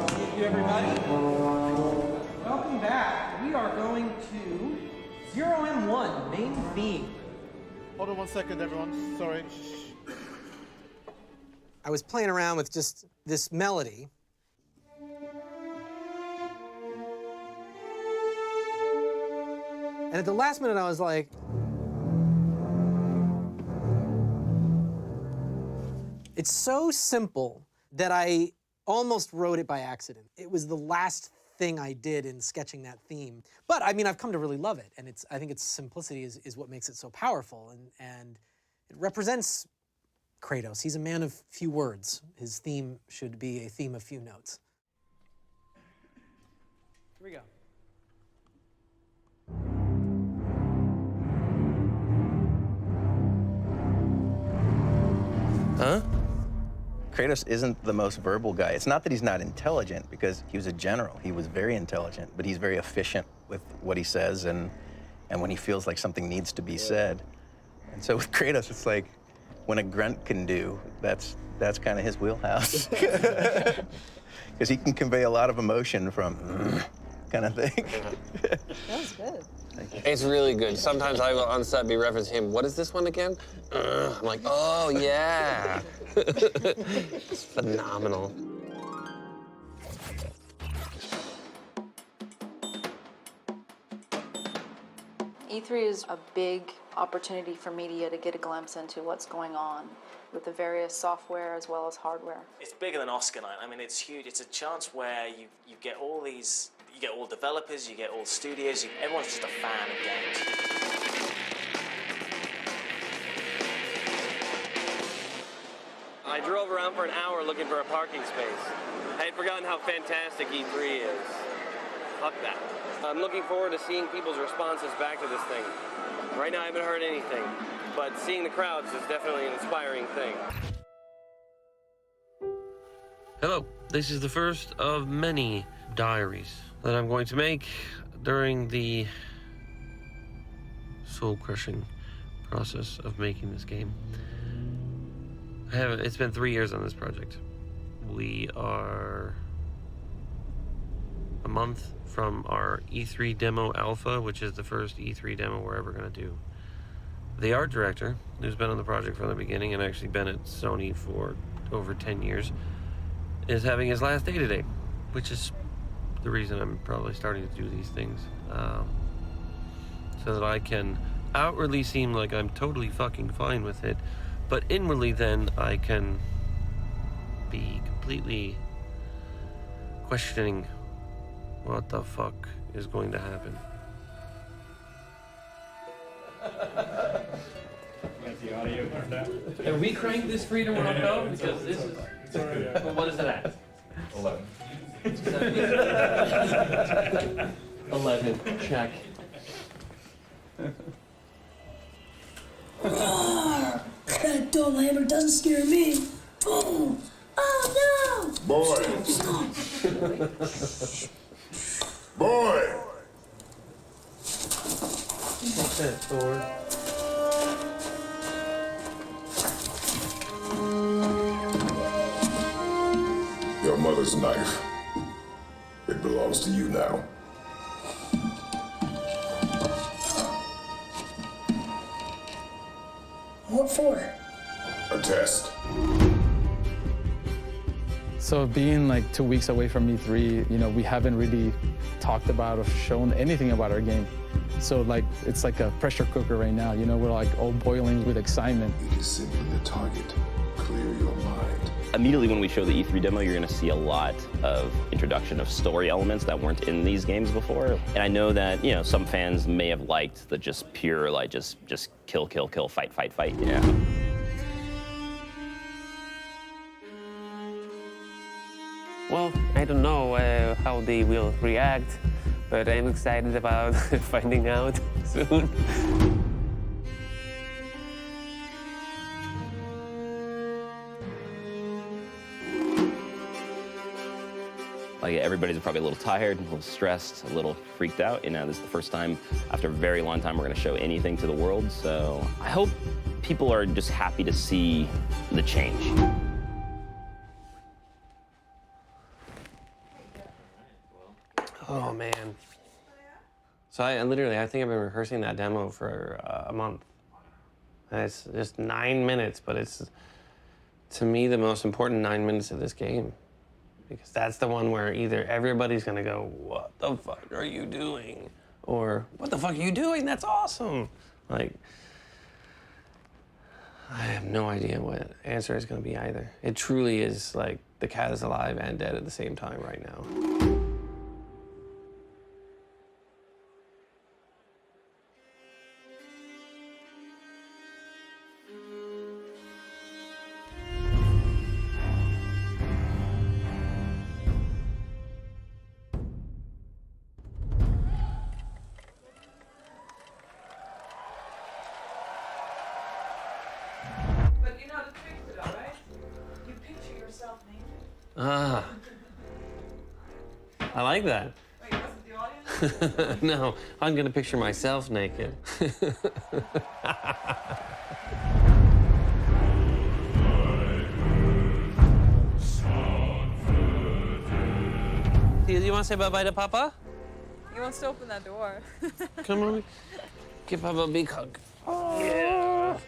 Thank you, everybody. Welcome back. We are going to 0M1, main theme. Hold on 1 second, everyone. Sorry. I was playing around with just this melody. And at the last minute, I was like, it's so simple that I almost wrote it by accident. It was the last thing I did in sketching that theme. But I mean, I've come to really love it. And I think its simplicity is what makes it so powerful. And it represents Kratos. He's a man of few words. His theme should be a theme of few notes. Here we go. Huh? Kratos isn't the most verbal guy. It's not that he's not intelligent, because he was a general. He was very intelligent, but he's very efficient with what he says and when he feels like something needs to be said. And so with Kratos, it's like when a grunt can do, that's kind of his wheelhouse. Because he can convey a lot of emotion from kind of thing. That was good. It's really good. Sometimes I will on set be referencing him. What is this one again? I'm like, oh yeah. It's phenomenal. E3 is a big opportunity for media to get a glimpse into what's going on with the various software as well as hardware. It's bigger than Oscar night. I mean, it's huge. It's a chance where you get all these, you get all developers, you get all studios, everyone's just a fan of games. I drove around for an hour looking for a parking space. I had forgotten how fantastic E3 is. Fuck that. I'm looking forward to seeing people's responses back to this thing. Right now I haven't heard anything, but seeing the crowds is definitely an inspiring thing. Hello, this is the first of many diaries that I'm going to make during the soul-crushing process of making this game. It's been 3 years on this project. We are a month from our E3 demo alpha, which is the first E3 demo we're ever going to do. The art director, who's been on the project from the beginning and actually been at Sony for over 10 years, is having his last day today, which is the reason I'm probably starting to do these things. So that I can outwardly seem like I'm totally fucking fine with it, but inwardly then I can be completely questioning what the fuck is going to happen. Can we crank this freedom rock up? Because this is... Well, what is it at? 11. 11, check. That dull hammer doesn't scare me. Oh, oh no! Boy! Boy! Take that, Thor. Your mother's knife. It belongs to you now. What for? A test. So being like 2 weeks away from E3, you know, we haven't really talked about or shown anything about our game. So like, it's like a pressure cooker right now, you know, we're like all boiling with excitement. It is simply a target. Clear your mind. Immediately when we show the E3 demo, you're gonna see a lot of introduction of story elements that weren't in these games before. And I know that, you know, some fans may have liked the just pure, like, just kill, kill, kill, fight, fight, fight, yeah. Well, I don't know how they will react, but I'm excited about finding out soon. Like, everybody's probably a little tired, a little stressed, a little freaked out. You know, this is the first time after a very long time we're going to show anything to the world. So I hope people are just happy to see the change. Oh, man. So I think I've been rehearsing that demo for a month. And it's just 9 minutes, but it's, to me, the most important 9 minutes of this game. Because that's the one where either everybody's gonna go, what the fuck are you doing? Or, what the fuck are you doing? That's awesome. Like, I have no idea what answer is gonna be either. It truly is like the cat is alive and dead at the same time right now. Ah, I like that. Wait, wasn't the audience? No, I'm gonna picture myself naked. Do you want to say bye-bye to Papa? He wants to open that door. Come on, give Papa a big hug. Oh. Yeah.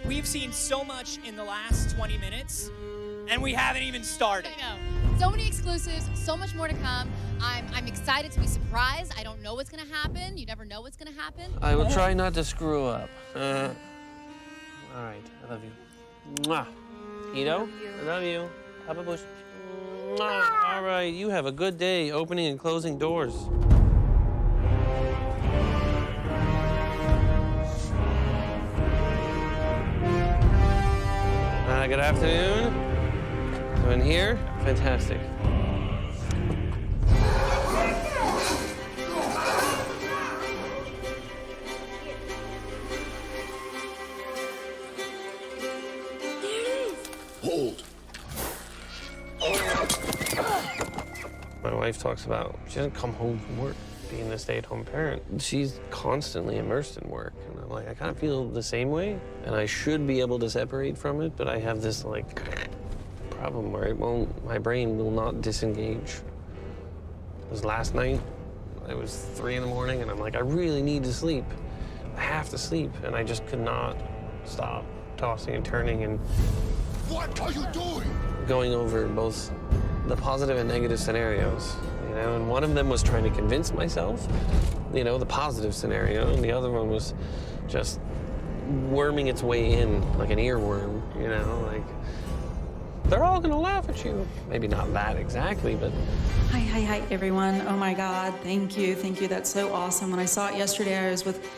We've seen so much in the last 20 minutes, and we haven't even started. I know. So many exclusives, so much more to come. I'm excited to be surprised. I don't know what's gonna happen. You never know what's gonna happen. I will try not to screw up. All right, I love you. Mwah. Hizo, I love you. Papa Bush. Mwah. All right, you have a good day opening and closing doors. Good afternoon. So in here, fantastic. Hold. My wife talks about, she doesn't come home from work being a stay-at-home parent. She's constantly immersed in work. And I'm like, I kind of feel the same way. And I should be able to separate from it, but I have this like problem where it won't, my brain will not disengage. It was last night, it was 3 in the morning, and I'm like, I really need to sleep. I have to sleep. And I just could not stop tossing and turning and What are you doing? going over both the positive and negative scenarios, you know, and one of them was trying to convince myself, you know, the positive scenario, and the other one was just worming its way in like an earworm, you know, like, they're all gonna laugh at you. Maybe not that exactly, but. Hi, everyone. Oh my God, thank you. That's so awesome. When I saw it yesterday, I was with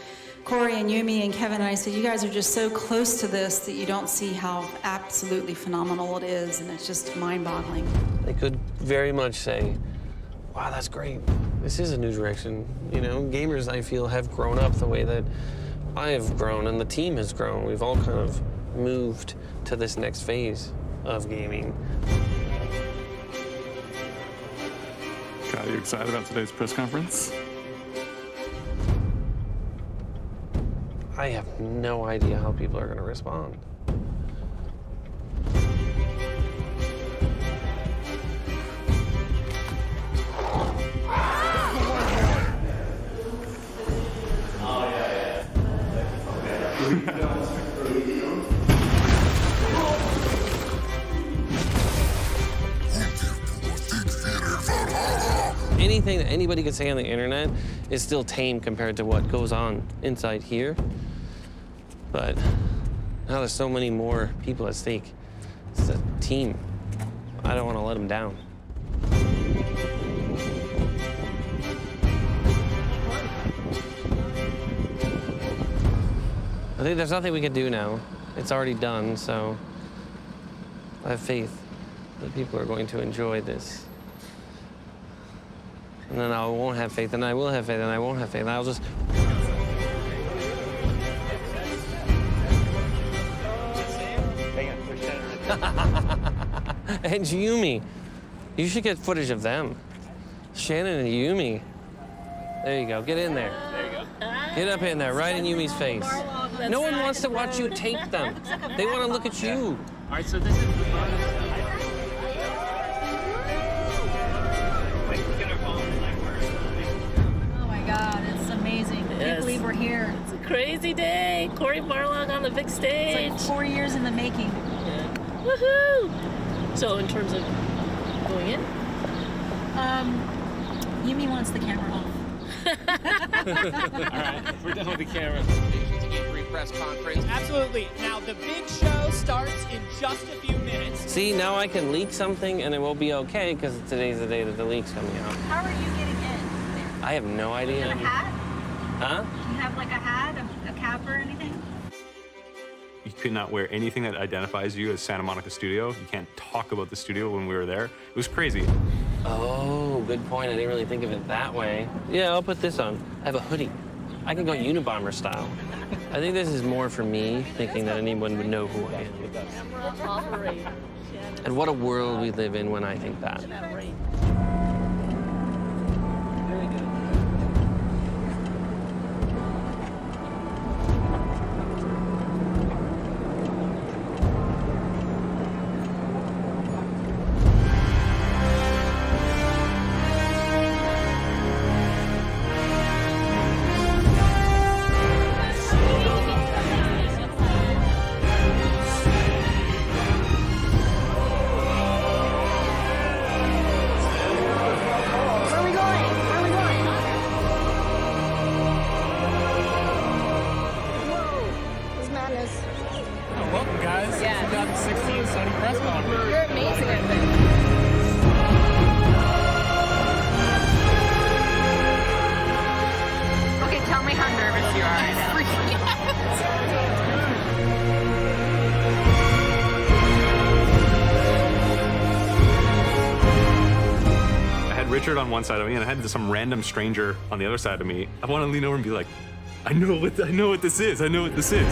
Corey and Yumi and Kevin, and I said, you guys are just so close to this that you don't see how absolutely phenomenal it is, and it's just mind-boggling. They could very much say, wow, that's great. This is a new direction. You know, gamers, I feel, have grown up the way that I have grown and the team has grown. We've all kind of moved to this next phase of gaming. Are you excited about today's press conference? I have no idea how people are going to respond. Anything that anybody could say on the internet is still tame compared to what goes on inside here. But now there's so many more people at stake. It's a team. I don't want to let them down. I think there's nothing we can do now. It's already done, so I have faith that people are going to enjoy this And then I won't have faith, and I will have faith, and I won't have faith, and I'll just... And Yumi. You should get footage of them. Shannon and Yumi. There you go. Get in there. There you go. Get up in there, right in Yumi's face. No one wants to watch you tape them. They want to look at you. All right, so this is the Oh my God, it's amazing. I can't believe we're here. It's a crazy day. Corey Barlog on the big stage. It's like 4 years in the making. Woohoo! So in terms of going in? Yumi wants the camera off. All right, we're done with the camera. Press conference. Absolutely. Now the big show starts in just a few minutes. See, now I can leak something, and it will be okay, because today's the day that the leak's coming out. How are you getting in? I have no idea. Do you have a hat? Huh? Do you have like a hat, a cap or anything? You could not wear anything that identifies you as Santa Monica Studio. You can't talk about the studio when we were there. It was crazy. Oh, good point. I didn't really think of it that way. Yeah, I'll put this on. I have a hoodie. I can go Unabomber style. I think this is more for me, thinking that anyone would know who I am. And what a world we live in when I think that. Welcome, guys. Yeah. 2016 Sony Press Conference. You're amazing at this. Okay, tell me how nervous you are right now. I had Richard on one side of me, and I had some random stranger on the other side of me. I want to lean over and be like, I know what this is. I know what this is.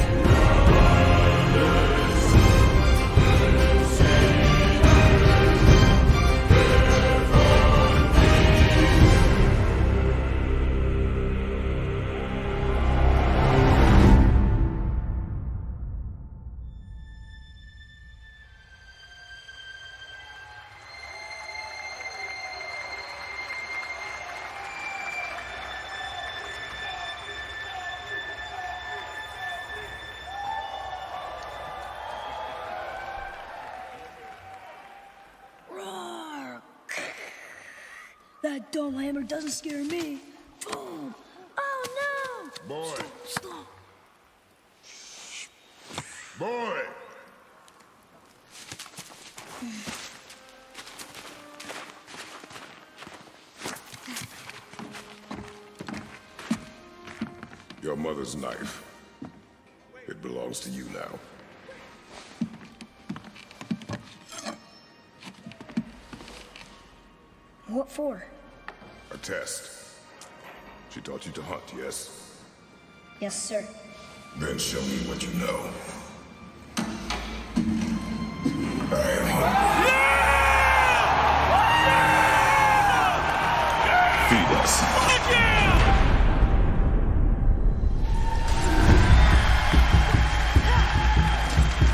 That dumb hammer doesn't scare me. Boom. Oh no! Boy. Stop. Boy. Your mother's knife. It belongs to you now. What for? A test. She taught you to hunt, yes? Yes, sir. Then show me what you know. I am hungry. Feed us.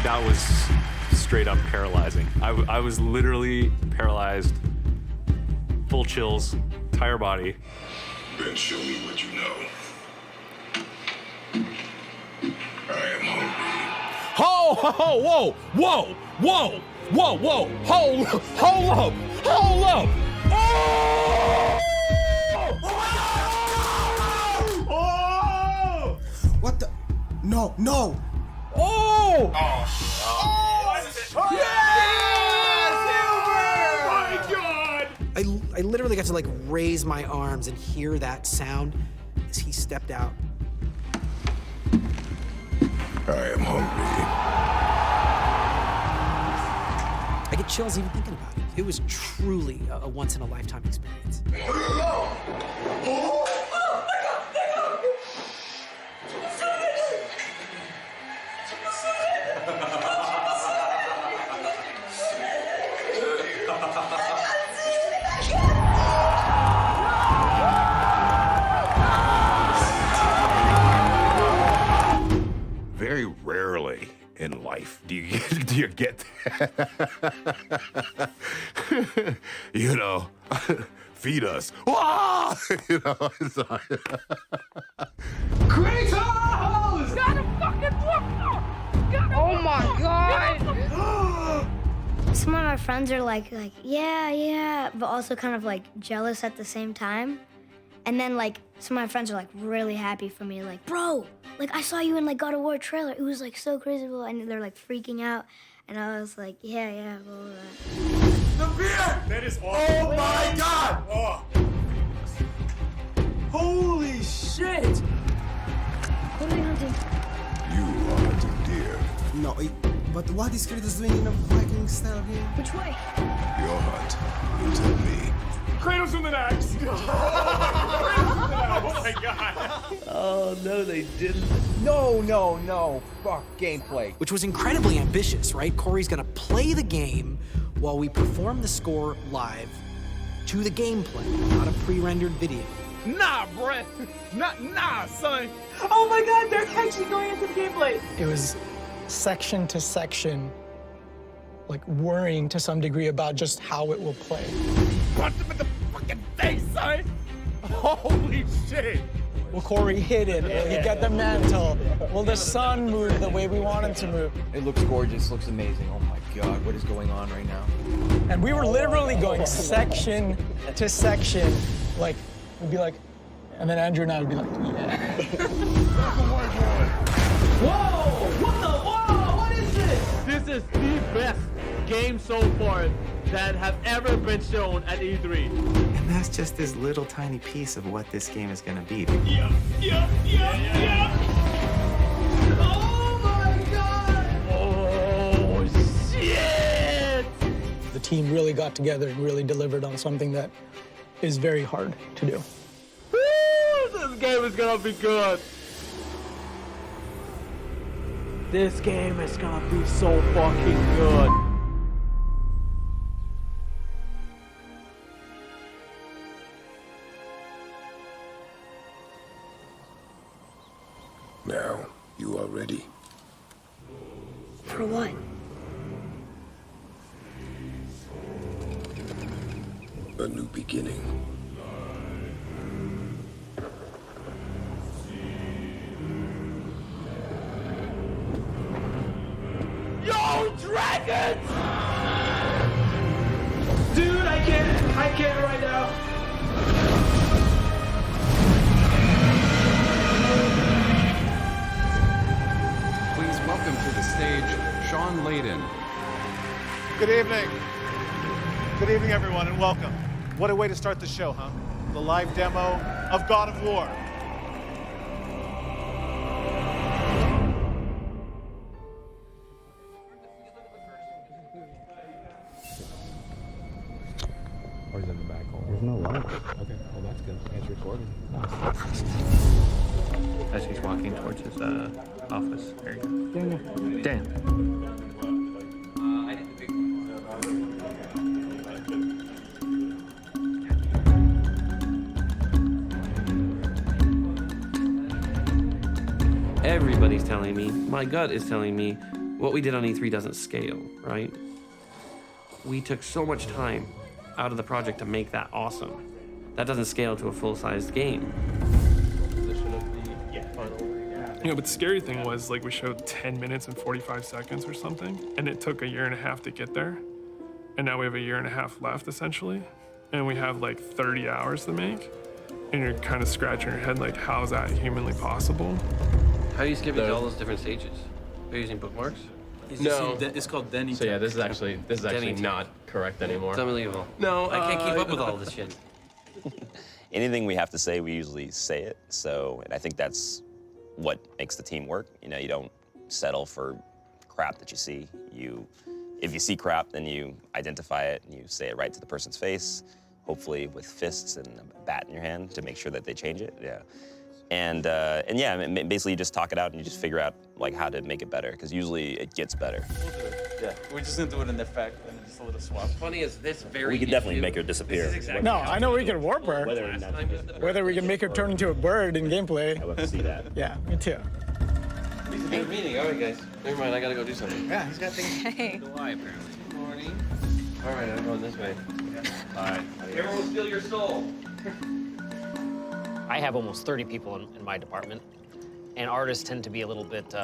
That was straight up paralyzing. I was literally paralyzed, full chills, entire body. Then show me what you know. I am hungry. Ho, ho, ho, whoa, whoa, whoa, whoa, whoa, hold up, hold up. Oh! What the? No, no. Oh! Oh! I literally got to like raise my arms and hear that sound as he stepped out. I am hungry. I get chills even thinking about it. It was truly a once-in-a-lifetime experience. Very rarely in life do you get that. You know, feed us. Ah! You know, it's like Kratos! Gotta fucking walk! Oh my god! Some of my friends are like, yeah, but also kind of like jealous at the same time. And then like some of my friends are like really happy for me, like, bro, like I saw you in like God of War trailer. It was like so crazy, and they're like freaking out. And I was like, yeah, blah, blah, blah. The beer! That is awesome. Oh my god! Oh. Holy shit! What are we hunting? you are hunting deer. No, but what is Kratos doing in a Viking style game? Which way? Your hunt. You tell me. Kratos in the next. Oh my god. Oh, no, they didn't. No. Fuck gameplay. Which was incredibly ambitious, right? Corey's gonna play the game while we perform the score live to the gameplay, not a pre-rendered video. Nah, bruh. Nah, son. Oh my god, they're actually going into the gameplay. It was section to section, like worrying to some degree about just how it will play. Punch him in the fucking face, son. Holy shit. Will Corey hit it? Will he get the mantle? Will the sun move the way we want him to move? It looks gorgeous, looks amazing. Oh my god, what is going on right now? And we were literally going section to section, like, we'd be like, and then Andrew and I would be like, yeah. Whoa! What is this? This is the best game so far that have ever been shown at E3. And that's just this little tiny piece of what this game is gonna be. Yep. Oh my god! Oh, shit! The team really got together and really delivered on something that is very hard to do. Woo! This game is gonna be good. This game is gonna be so fucking good. Now, you are ready. For what? A new beginning. Yo, dragons! Dude, I can't right now. Please welcome to the stage, Sean Layden. Good evening. Good evening, everyone, and welcome. What a way to start the show, huh? The live demo of God of War. Or is it in the back? There's no light. Okay, well that's good. It's recording. As he's walking towards his office area. Dan. Everybody's telling me, my gut is telling me, what we did on E3 doesn't scale, right? We took so much time out of the project to make that awesome. That doesn't scale to a full-sized game. You know, but the scary thing was, like, we showed 10 minutes and 45 seconds or something, and it took 1.5 years to get there. And now we have 1.5 years left, essentially. And we have, like, 30 hours to make. And you're kind of scratching your head, like, how is that humanly possible? How are you skipping to all those different stages? Are you using bookmarks? No. It's called Denny. So yeah, this is actually Denny not correct anymore. It's unbelievable. No, I can't keep up with all this shit. Anything we have to say, we usually say it. So, and I think that's what makes the team work. You know, you don't settle for crap that you see. You if you see crap, then you identify it and you say it right to the person's face, hopefully with fists and a bat in your hand to make sure that they change it. Yeah. And yeah, basically you just talk it out and you just figure out like how to make it better, because usually it gets better. Yeah, we're just gonna do it in effect and just a little swap. Funny is this very. We could definitely make her disappear. Exactly No, I know we can warp her. Whether we can make her turn into a bird in gameplay. I love to see that. Yeah, me too. It's a good meeting. All right, guys. Never mind. I gotta go do something. Yeah, he's got things. Hey. Why apparently? Good morning. All right, I'm going this way. All right. Everyone will steal your soul. I have almost 30 people in my department, and artists tend to be a little bit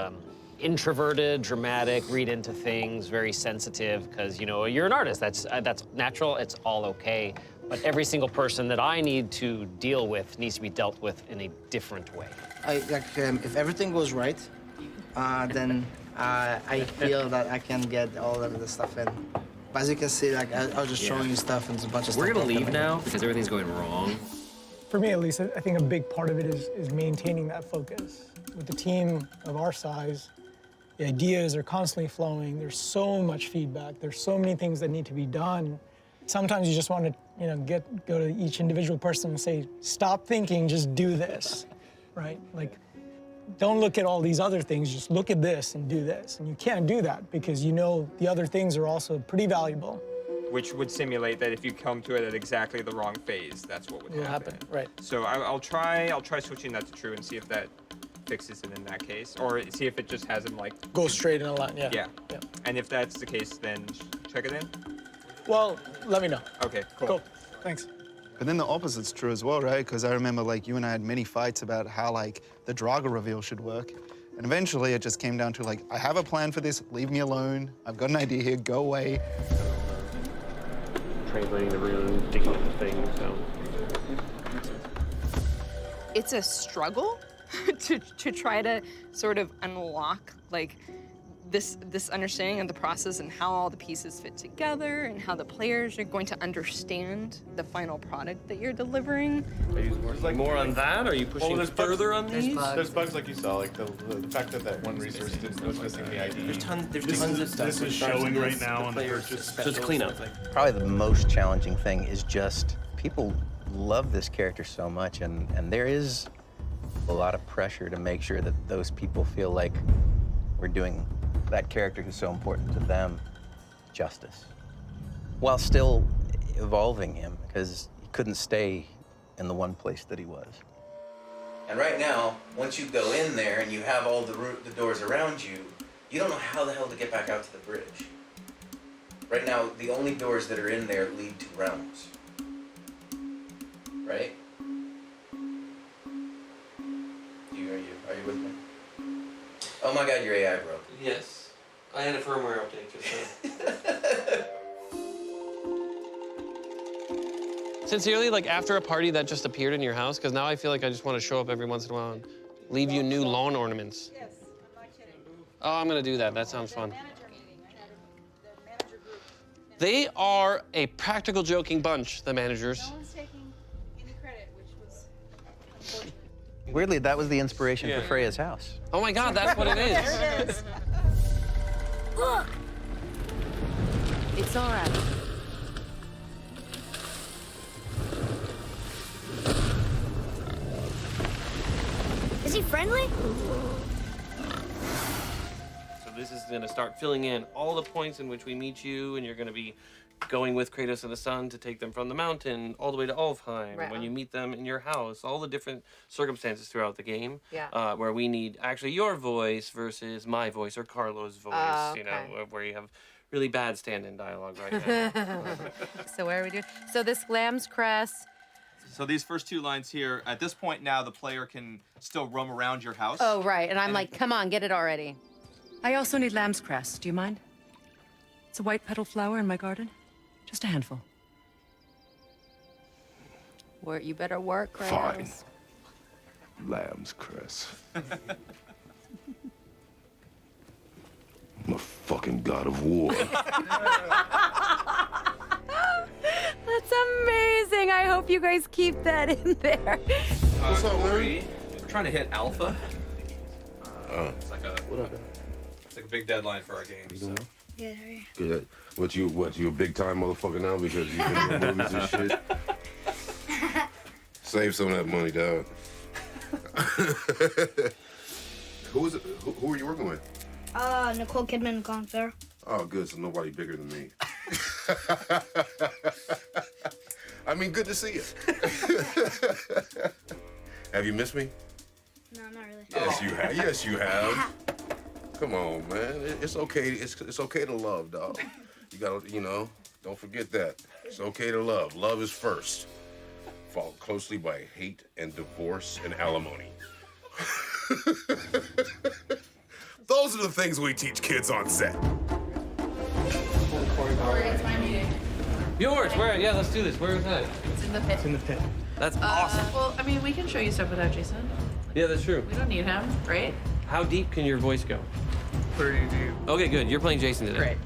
introverted, dramatic, read into things, very sensitive, because, you know, you're an artist. That's natural. It's all okay. But every single person that I need to deal with needs to be dealt with in a different way. If everything goes right, then I feel that I can get all of the stuff in. But as you can see, like I was just showing you stuff and there's a bunch of stuff. We're gonna leave now because everything's going wrong. For me, at least, I think a big part of it is maintaining that focus. With the team of our size, the ideas are constantly flowing. There's so much feedback. There's so many things that need to be done. Sometimes you just want to, you know, go to each individual person and say, stop thinking, just do this, right? Like, don't look at all these other things, just look at this and do this. And you can't do that because you know the other things are also pretty valuable. Which would simulate that if you come to it at exactly the wrong phase, that's what would happen. Right. So I'll try switching that to true and see if that fixes it in that case, or see if it just has him like go straight in a line. Yeah. Yeah. And if that's the case, then check it in. Well, let me know. Okay. Cool. Thanks. But then the opposite's true as well, right? Because I remember like you and I had many fights about how like the Draga reveal should work. And eventually it just came down to like, I have a plan for this, leave me alone. I've got an idea here, go away. Translating the room, digging up the thing, so. It's a struggle to try to sort of unlock like this understanding of the process and how all the pieces fit together and how the players are going to understand the final product that you're delivering. Are you working more on that? Are you pushing further on these? There's bugs like you saw, like the fact that one resource was missing the ID. There's tons of stuff. This is showing right now on the purchase. So it's cleanup. Probably the most challenging thing is just people love this character so much, and there is a lot of pressure to make sure that those people feel like we're doing that character who's so important to them justice, while still evolving him, because he couldn't stay in the one place that he was. And right now, once you go in there and you have all the doors around you, you don't know how the hell to get back out to the bridge. Right now, the only doors that are in there lead to realms. Right? Are you with me? Oh my God, your AI broke. Yes. I had a firmware update just now. Sincerely, like after a party that just appeared in your house, because now I feel like I just want to show up every once in a while and leave you new lawn ornaments. Yes, I'm not kidding. Oh, I'm gonna do that. That sounds fun. They are a practical joking bunch, the managers. No one's taking any credit, which was unfortunate. Weirdly, that was the inspiration for Freya's house. Oh my God, that's what it is. There it is. Look! It's all right. Is he friendly? So this is going to start filling in all the points in which we meet you, and you're going to be going with Kratos and the sun to take them from the mountain all the way to Alfheim. Right. When you meet them in your house, all the different circumstances throughout the game, Yeah. where we need actually your voice versus my voice or Carlo's voice. Okay. You know, where you have really bad stand-in dialogue right now. So where are we doing? So this lamb's cress. So these first two lines here, at this point now, the player can still roam around your house. Oh, right. And I'm like, come on, get it already. I also need lamb's cress. Do you mind? It's a white petal flower in my garden. Just a handful. You better work, right? Fine. Lamb's cress. I'm a fucking god of war. That's amazing. I hope you guys keep that in there. What's up, Larry? We're trying to hit alpha. It's like a big deadline for our game. So. Good, how are you? Good. What you a big time motherfucker now because you've been in movies and shit? Save some of that money, dog. Who are you working with? Nicole Kidman and Colin Farrell. Oh, good. So nobody bigger than me. I mean, good to see you. Have you missed me? No, not really. Yes, you have. Yes, you have. Come on, man. It's okay. It's okay to love, dog. You gotta, don't forget that. It's okay to love. Love is first. Followed closely by hate and divorce and alimony. Those are the things we teach kids on set. It's my meeting. Yours? Where? Yeah, let's do this. Where is that? It's in the pit. It's in the pit. That's awesome. Well, I mean, we can show you stuff without Jason. Yeah, that's true. We don't need him, right? How deep can your voice go? Pretty deep. Okay, good. You're playing Jason today. Great.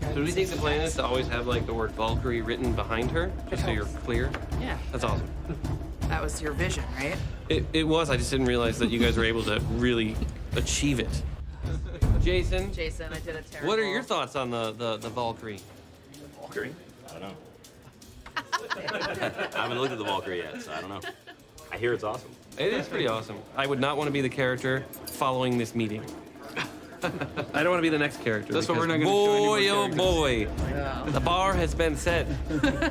So do we think the plan is to always have like the word Valkyrie written behind her, just so you're clear? Yeah. That's awesome. That was your vision, right? It was. I just didn't realize that you guys were able to really achieve it. Jason, I did a terrible. what are your thoughts on the Valkyrie? Valkyrie? I don't know. I haven't looked at the Valkyrie yet, so I don't know. I hear it's awesome. It is pretty awesome. I would not want to be the character following this meeting. I don't want to be the next character. That's what we're not because gonna show any more boy, oh boy. The bar has been set,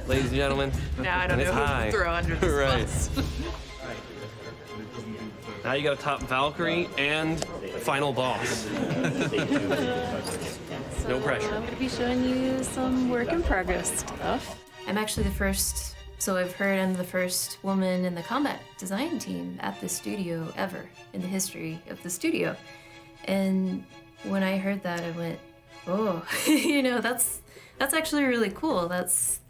ladies and gentlemen. Now I don't and know it's who high. to throw under this Right. bus. Now you got to top Valkyrie and final boss. No pressure. I'm going to be showing you some work in progress stuff. I'm actually the first, so I've heard I'm the first woman in the combat design team at the studio ever in the history of the studio. And when I heard that, I went, oh, that's actually really cool. That's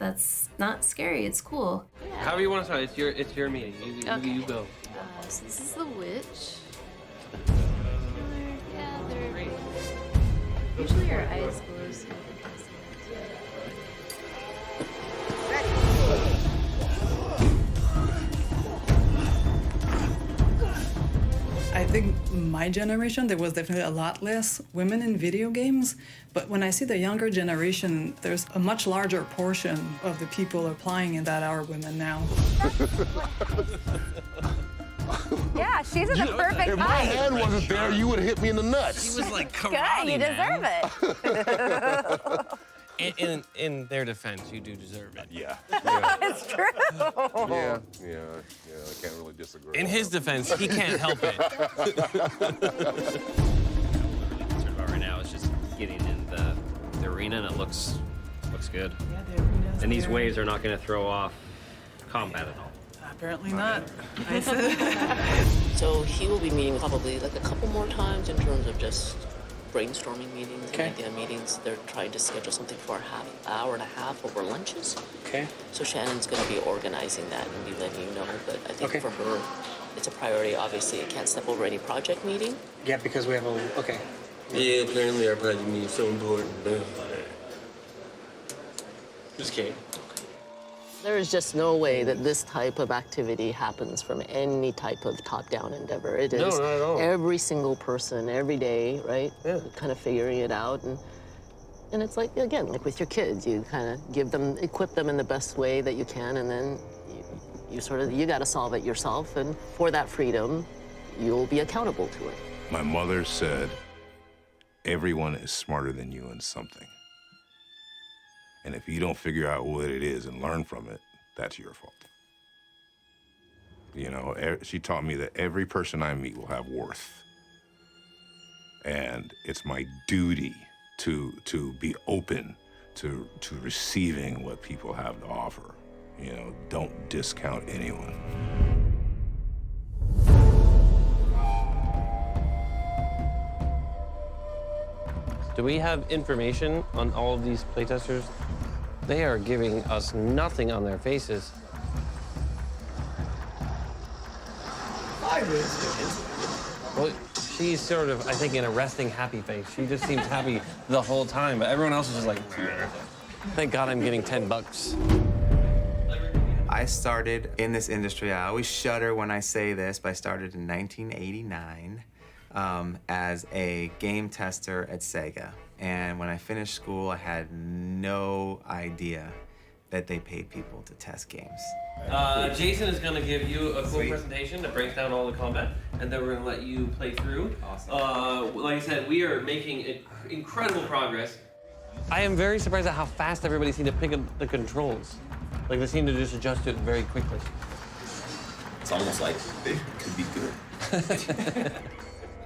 not scary. It's cool. However you want to start. It's your meeting. You go. So this is the witch. Yeah, they're usually her eyes glow. So I think my generation, there was definitely a lot less women in video games. But when I see the younger generation, there's a much larger portion of the people applying in that are women now. Yeah, she's in the perfect If my hand wasn't there, you would have hit me in the nuts. She was like Good, karate, you deserve it. In their defense, you do deserve it. Yeah. It's true. Yeah, I can't really disagree. In his defense, he can't help it. Right now, it's just getting in the arena, and it looks good. Yeah, the arena's And these there. waves are not going to throw off combat at all. Apparently not. So he will be meeting probably like a couple more times in terms of just brainstorming meetings and idea meetings. They're trying to schedule something for an hour and a half over lunches. Okay. So Shannon's going to be organizing that and be letting you know. But I think for her, it's a priority. Obviously, it can't step over any project meeting. Yeah, because we have a, okay. Yeah, apparently our project meeting is so important. Just kidding. There is just no way that this type of activity happens from any type of top-down endeavor. It is No, not at all. every single person, every day, right? Yeah. Kind of figuring it out. And it's like, again, like with your kids, you kind of equip them in the best way that you can, and then you got to solve it yourself. And for that freedom, you'll be accountable to it. My mother said, everyone is smarter than you in something. And if you don't figure out what it is and learn from it, that's your fault. She taught me that every person I meet will have worth. And it's my duty to be open to receiving what people have to offer. Don't discount anyone. Do we have information on all of these playtesters? They are giving us nothing on their faces. Well, she's sort of, I think, in a resting happy face. She just seems happy the whole time, but everyone else is just like, thank God I'm getting $10. I started in this industry. I always shudder when I say this, but I started in 1989 as a game tester at Sega. And when I finished school, I had no idea that they paid people to test games. Jason is going to give you a cool Sweet. presentation that breaks down all the combat, and then we're going to let you play through. Awesome. Like I said, we are making incredible progress. I am very surprised at how fast everybody seemed to pick up the controls. Like they seem to just adjust it very quickly. It's almost like it could be good.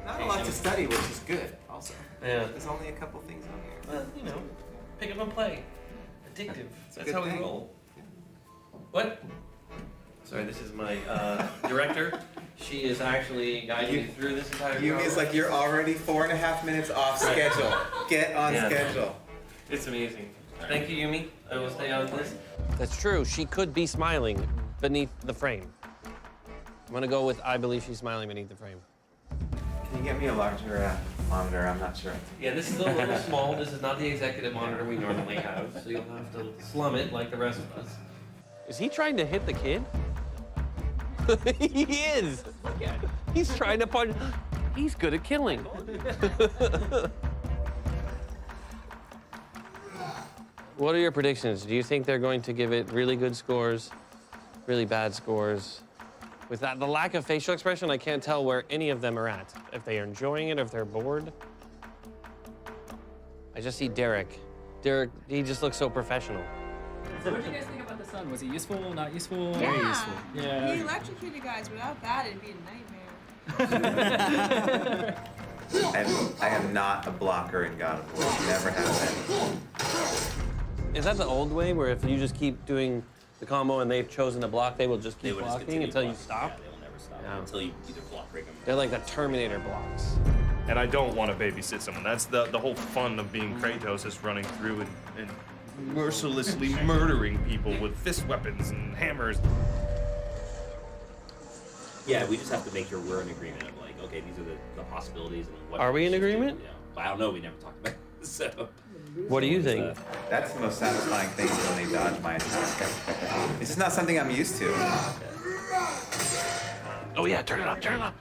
Not a lot to study, which is good, also. Yeah. There's only a couple things on here. Well, you know, pick up and play. Addictive. It's a That's good how we thing. roll. What? Sorry, this is my director. She is actually guiding me through this entire Yumi is like, you're already 4.5 minutes off schedule. Get on schedule. It's amazing. Thank you, Yumi. I will stay on this. That's true. She could be smiling beneath the frame. I'm gonna go with I believe she's smiling beneath the frame. Can you get me a larger monitor? I'm not sure. Yeah, this is a little small. This is not the executive monitor we normally have, so you'll have to slum it like the rest of us. Is he trying to hit the kid? He is. He's trying to punch. He's good at killing. What are your predictions? Do you think they're going to give it really good scores, really bad scores? With that, the lack of facial expression, I can't tell where any of them are at. If they are enjoying it, if they're bored. I just see Derek. Derek, he just looks so professional. So what did you guys think about the sun? Was it useful, not useful? Yeah. Very useful. Yeah. He electrocuted you guys. Without that, it'd be a nightmare. I am not a blocker in God of War. Never have been. Is that the old way, where if you just keep doing the combo and they've chosen to block, they will just keep blocking until you stop? Yeah, they will never stop until you either block break them. They're like the Terminator blocks. And I don't want to babysit someone. That's the whole fun of being Kratos, is running through and mercilessly murdering people with fist weapons and hammers. Yeah, we just have to make sure we're in agreement of like, okay, these are the possibilities and what. Are we in should do. agreement? Yeah, but I don't know. We never talked about it, so. What do you think? That's the most satisfying thing when they dodge my attack. It's just not something I'm used to. Oh yeah, turn it up, turn it up.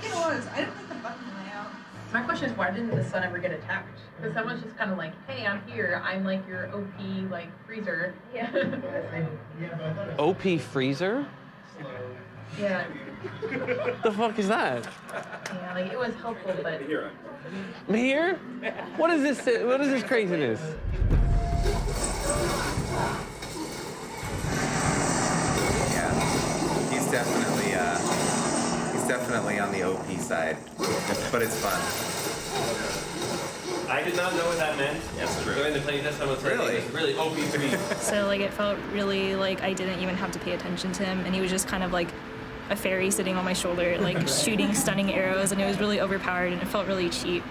It was. I didn't like the button layout. My question is, why didn't the sun ever get attacked? Because someone's just kind of like, hey, I'm here. I'm like your OP, like, freezer. Yeah. OP freezer? Yeah. The fuck is that? Yeah, like, it was helpful, but... Here? What is this? What is this craziness? Yeah, he's definitely on the OP side, but it's fun. I did not know what that meant. That's true. During the playtest, I was Really? It was really OP for me. So like it felt really like I didn't even have to pay attention to him, and he was just kind of like a fairy sitting on my shoulder, like shooting stunning arrows, and it was really overpowered and it felt really cheap.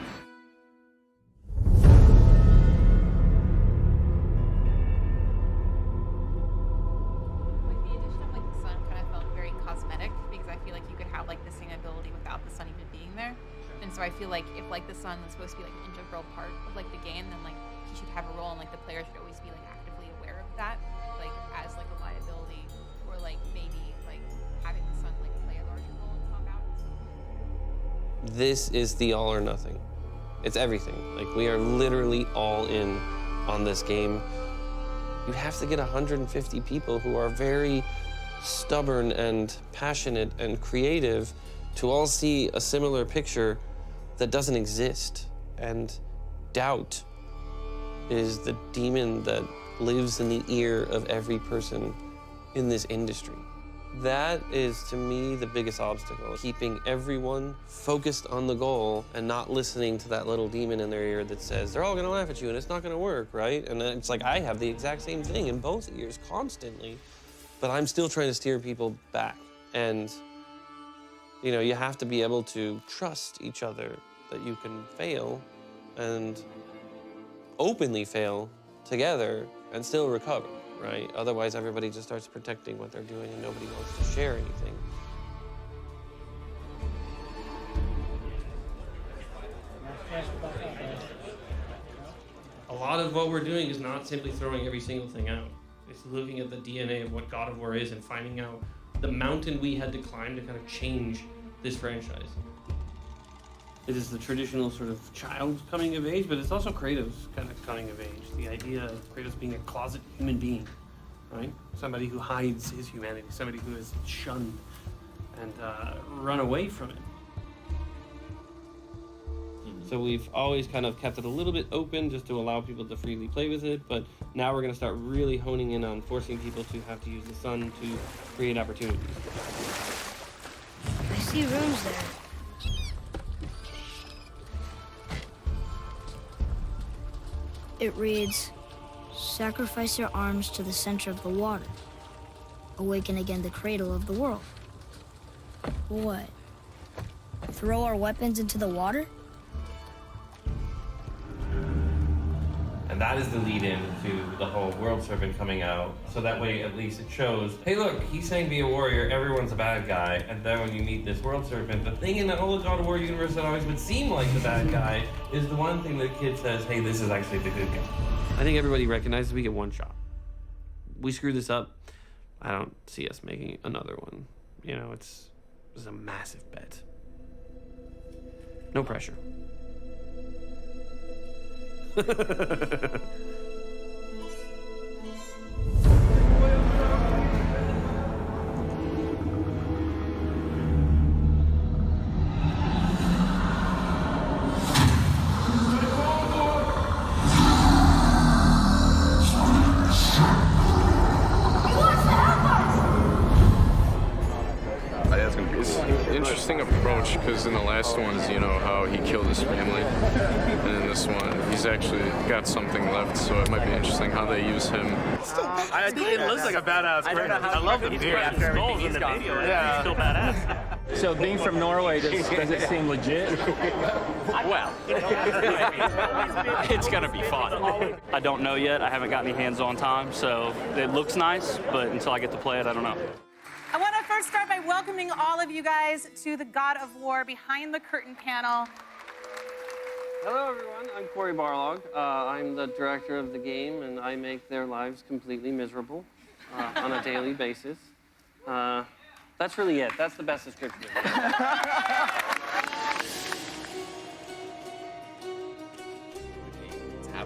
Like the addition of like the sun kind of felt very cosmetic, because I feel like you could have like the same ability without the sun even being there. And so I feel like if like the sun was supposed to be like an integral part of like the game, then like he should have a role, and like the player should always be like actively aware of that, like as like a liability, or like maybe like having the sun like play a larger role in combat. This is the all or nothing. It's everything. Like, we are literally all in on this game. You have to get 150 people who are very stubborn and passionate and creative to all see a similar picture that doesn't exist. And doubt is the demon that lives in the ear of every person in this industry. That is, to me, the biggest obstacle, keeping everyone focused on the goal and not listening to that little demon in their ear that says, they're all gonna laugh at you and it's not gonna work, right? And it's like, I have the exact same thing in both ears constantly, but I'm still trying to steer people back. And, you know, you have to be able to trust each other that you can fail and openly fail together and still recover. Right? Otherwise, everybody just starts protecting what they're doing and nobody wants to share anything. A lot of what we're doing is not simply throwing every single thing out. It's looking at the DNA of what God of War is and finding out the mountain we had to climb to kind of change this franchise. It is the traditional sort of child coming of age, but it's also Kratos kind of coming of age. The idea of Kratos being a closet human being, right? Somebody who hides his humanity, somebody who is shunned and run away from it. So we've always kind of kept it a little bit open just to allow people to freely play with it, but now we're going to start really honing in on forcing people to have to use the sun to create opportunities. I see rooms there. It reads, sacrifice your arms to the center of the water. Awaken again the cradle of the world. What? Throw our weapons into the water? And that is the lead-in to the whole world serpent coming out. So that way, at least it shows, hey look, he's saying be a warrior, everyone's a bad guy. And then when you meet this world serpent, the thing in the whole God of War universe that always would seem like the bad guy is the one thing that kid says, hey, this is actually the good guy. I think everybody recognizes we get one shot. We screw this up, I don't see us making another one. You know, it's a massive bet. No pressure. It's an interesting approach because in the last ones, you know, how he killed his family, and in this one, he's actually got something left, so it might be interesting how they use him. I think it looks like a badass Kratos. I love the beard after everything he's gone through. Yeah. He's still badass. So being from Norway, does it seem legit? Well, it's gonna be fun. I don't know yet. I haven't got any hands-on time, so it looks nice, but until I get to play it, I don't know. I want to first start by welcoming all of you guys to the God of War Behind the Curtain panel. Hello, everyone. I'm Corey Barlog. I'm the director of the game, and I make their lives completely miserable on a daily basis. That's really it. That's the best description of it.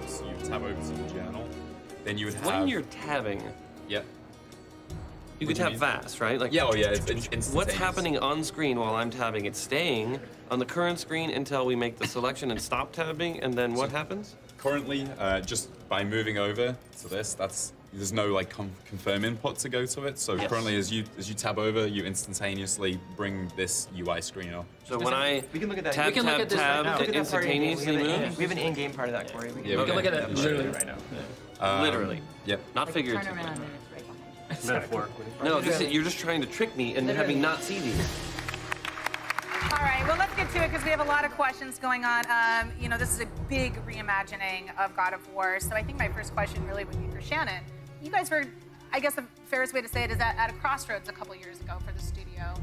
So you tab over to the journal, then you would have... When you're tabbing... Yep. You could tap fast, right? Like, yeah, oh yeah, it's instantaneous. What's happening on screen while I'm tabbing? It's staying on the current screen until we make the selection and stop tabbing, and then what happens? Currently, just by moving over to this, there's no like confirm input to go to it. So yes. Currently, as you tab over, you instantaneously bring this UI screen up. So when I we can look at that. tab, it instantaneously moves? We have an in-game part of that, Corey. We can look at that literally right now. Literally. Yep. Not figuratively. Turn around and it's right behind you. Metaphorically. No, you're just trying to trick me and have me not see these. All right, well, let's get to it because we have a lot of questions going on. You know, this is a big reimagining of God of War. So I think my first question really would be for Shannon. You guys were, I guess the fairest way to say it is at a crossroads a couple years ago for the studio.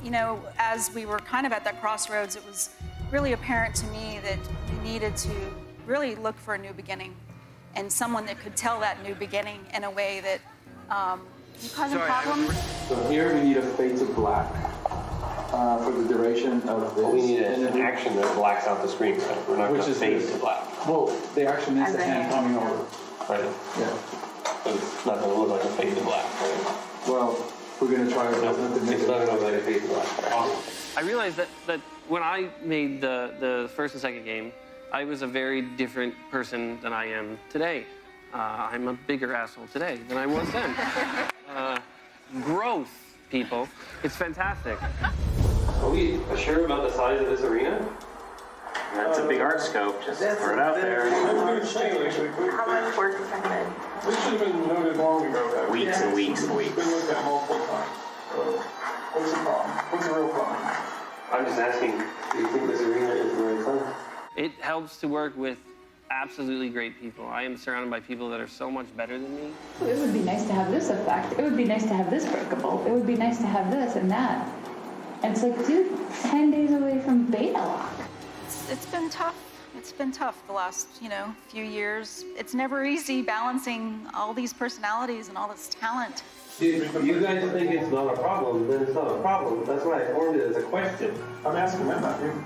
You know, as we were kind of at that crossroads, it was really apparent to me that we needed to really look for a new beginning and someone that could tell that new beginning in a way that causing problems. So here we need a fade to black for the duration of this. We need an action that blacks out the screen. So we're not going to fade to black. Well, the action is the hand coming over. Right. Yeah. But it's not going to look like a fade to black, right? Well, we're going to try to make it look like a fade to black. I realized that when I made the first and second game, I was a very different person than I am today. I'm a bigger asshole today than I was then. Growth, people. It's fantastic. Are we sure about the size of this arena? That's a big art scope. Just throw it out there. How much work is ahead? This should have been noted long ago. Weeks and weeks and weeks. It's been looked at multiple times. So, what's the problem? What's the real problem? I'm just asking, do you think this arena is really fun? It helps to work with absolutely great people. I am surrounded by people that are so much better than me. It would be nice to have this effect. It would be nice to have this breakable. It would be nice to have this and that. And it's like, dude, 10 days away from beta lock. It's been tough. It's been tough the last, few years. It's never easy balancing all these personalities and all this talent. If you guys think it's not a problem, then it's not a problem. That's why I formed it as a question. I'm asking them, not you.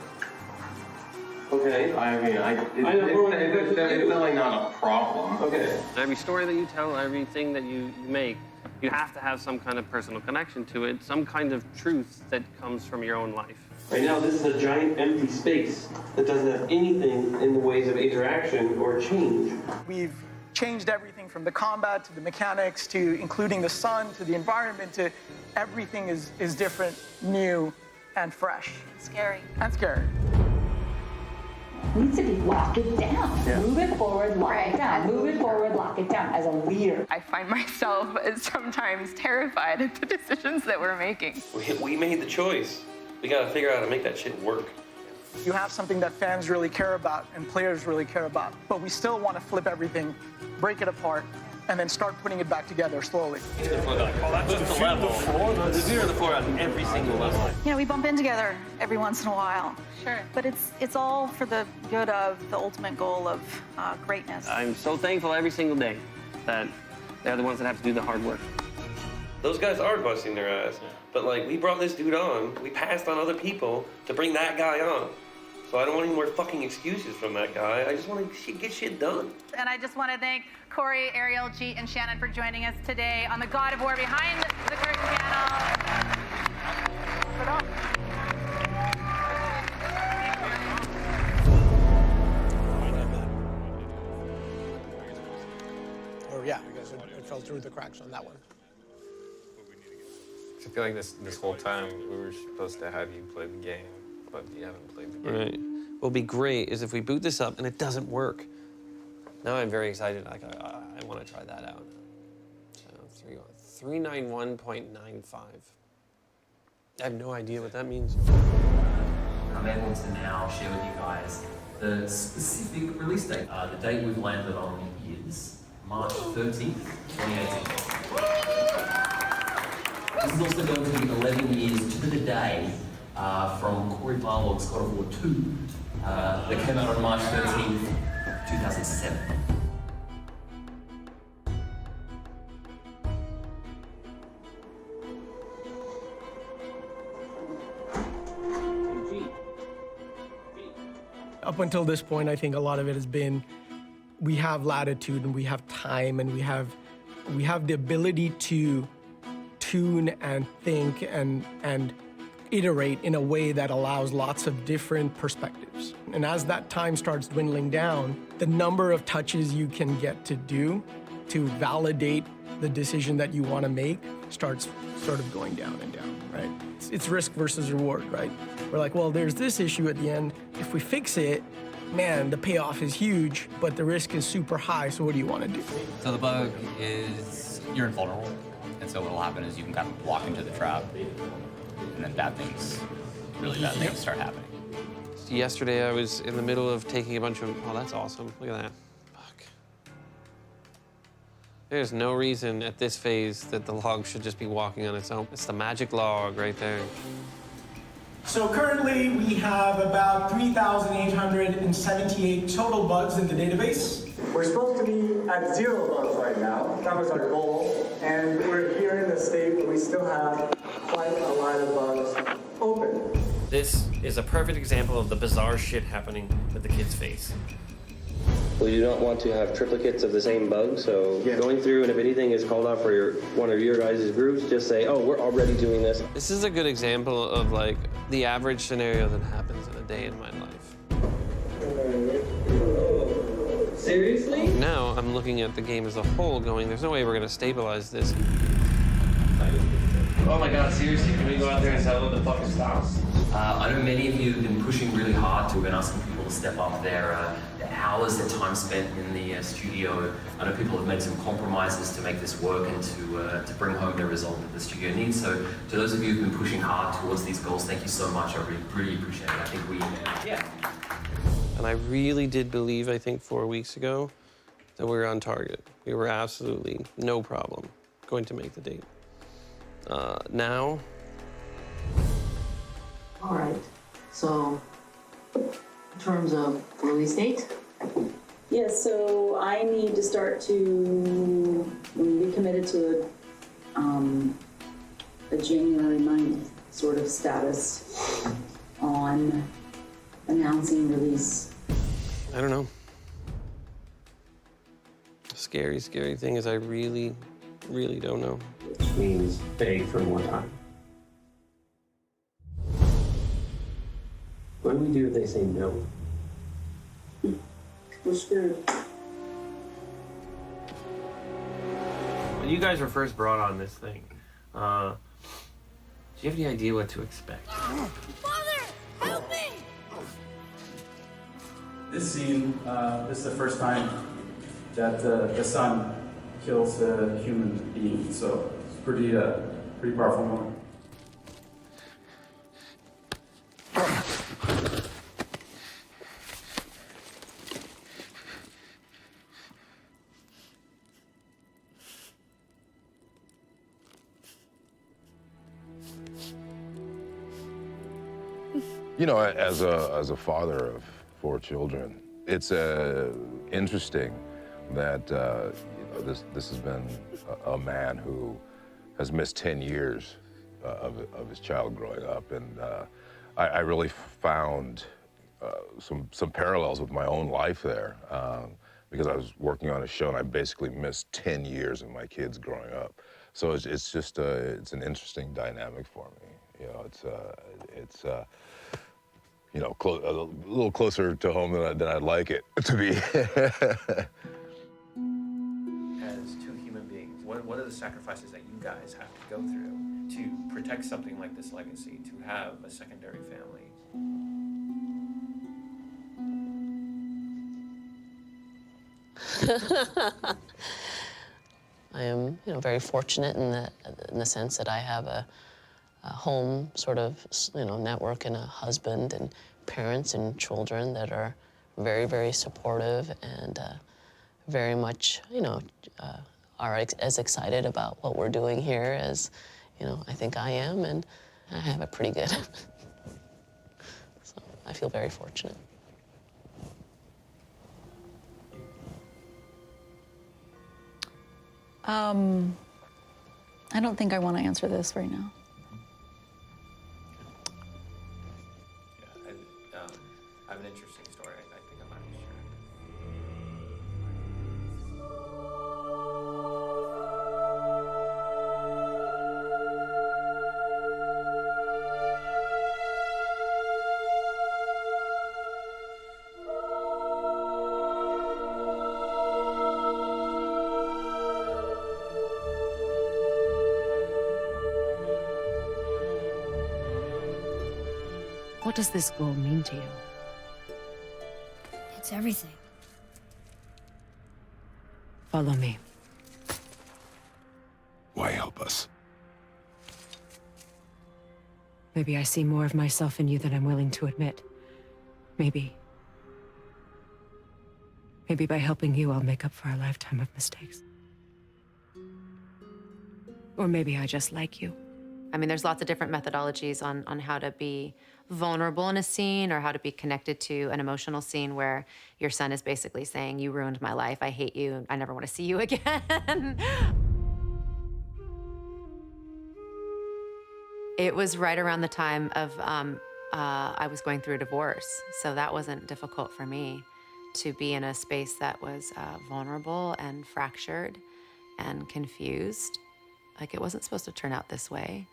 Okay. I mean, it's definitely not a problem. Okay. Every story that you tell, everything that you make, you have to have some kind of personal connection to it, some kind of truth that comes from your own life. Right now, this is a giant empty space that doesn't have anything in the ways of interaction or change. We've changed everything from the combat to the mechanics to including the sun to the environment to everything is different, new, and fresh. Scary. And scary. Needs to be lock it down. Yeah. Move it forward, lock it down. Move it forward, lock it down as a leader. I find myself sometimes terrified at the decisions that we're making. We made the choice. We gotta figure out how to make that shit work. You have something that fans really care about and players really care about, but we still want to flip everything, break it apart, and then start putting it back together slowly. Oh, that's just the level. The 0 to the 4 on every single level. You know, we bump in together every once in a while. Sure. But it's all for the good of the ultimate goal of greatness. I'm so thankful every single day that they're the ones that have to do the hard work. Those guys are busting their ass, but like we brought this dude on, we passed on other people to bring that guy on. So I don't want any more fucking excuses from that guy. I just want to get shit done. And I just want to thank Corey, Ariel, Jeet, and Shannon for joining us today on the God of War Behind the Curtain panel. Or yeah, I guess it fell through the cracks on that one. I feel like this whole time we were supposed to have you play the game, but you haven't played the game. Right. What'll be great is if we boot this up and it doesn't work. Now I'm very excited. Like I want to try that out. So 391.95. I have no idea what that means. I'm able to now share with you guys the specific release date. The date we've landed on is March 13th, 2018. This is also going to be 11 years to the day from Corey Barlog's God of War 2 that came out on March 13th, 2007. Up until this point, I think a lot of it has been we have latitude and we have time and we have the ability to tune and think and iterate in a way that allows lots of different perspectives. And as that time starts dwindling down, the number of touches you can get to do to validate the decision that you want to make starts sort of going down and down, right? It's risk versus reward, right? We're like, well, there's this issue at the end. If we fix it, man, the payoff is huge, but the risk is super high, so what do you want to do? So the bug is you're invulnerable. And so what'll happen is you can kind of walk into the trap, and then really bad things start happening. Yesterday I was in the middle of taking a bunch of, oh, that's awesome. Look at that. Fuck. There's no reason at this phase that the log should just be walking on its own. It's the magic log right there. So currently we have about 3,878 total bugs in the database. We're supposed to be at 0 bugs right now. That was our goal. And we're here in a state where we still have quite a lot of bugs open. This is a perfect example of the bizarre shit happening with the kids' face. Well, you don't want to have triplicates of the same bug, so going through and if anything is called out for one of your guys' groups, just say, oh, we're already doing this. This is a good example of like the average scenario that happens in a day in my life. Seriously? Now I'm looking at the game as a whole going, there's no way we're gonna stabilize this. Oh my god, seriously, can we go out there and tell them to fucking stop? I know many of you have been pushing really hard to and asking people to step up their hours, their time spent in the studio. I know people have made some compromises to make this work and to bring home the result that the studio needs. So to those of you who've been pushing hard towards these goals, thank you so much. I really appreciate it. I think And I really did believe, I think 4 weeks ago, that we were on target. We were absolutely no problem going to make the date. Now. All right, so in terms of release date? Yeah, so I need to start to be committed to a January 9th sort of status on announcing release? I don't know. The scary thing is I really, really don't know. Which means beg for more time. What do we do if they say no? We're screwed. When you guys were first brought on this thing, do you have any idea what to expect? Father, help me! This scene, this is the first time that the son kills a human being, so it's pretty powerful moment. You know, as a father of 4 children, it's interesting that you know, this has been a man who has missed 10 years of his child growing up, and I really found some parallels with my own life there, because I was working on a show and I basically missed 10 years of my kids growing up. So it's just it's an interesting dynamic for me. You know, it's you know, a little closer to home than I'd like it to be. As 2 human beings, what are the sacrifices that you guys have to go through to protect something like this legacy, to have a secondary family? I am, you know, very fortunate in the sense that I have a home sort of, you know, network and a husband and parents and children that are very, very supportive and very much, you know, are as excited about what we're doing here as, you know, I think I am, and I have it pretty good. So I feel very fortunate. I don't think I want to answer this right now. I have an interesting story. I think I might be sharing. What does this goal mean to you? It's everything. Follow me. Why help us? Maybe I see more of myself in you than I'm willing to admit. Maybe by helping you, I'll make up for a lifetime of mistakes. Or maybe I just like you. I mean, there's lots of different methodologies on how to be vulnerable in a scene or how to be connected to an emotional scene where your son is basically saying, you ruined my life, I hate you, I never want to see you again. It was right around the time of, I was going through a divorce, so that wasn't difficult for me to be in a space that was vulnerable and fractured and confused. Like, it wasn't supposed to turn out this way.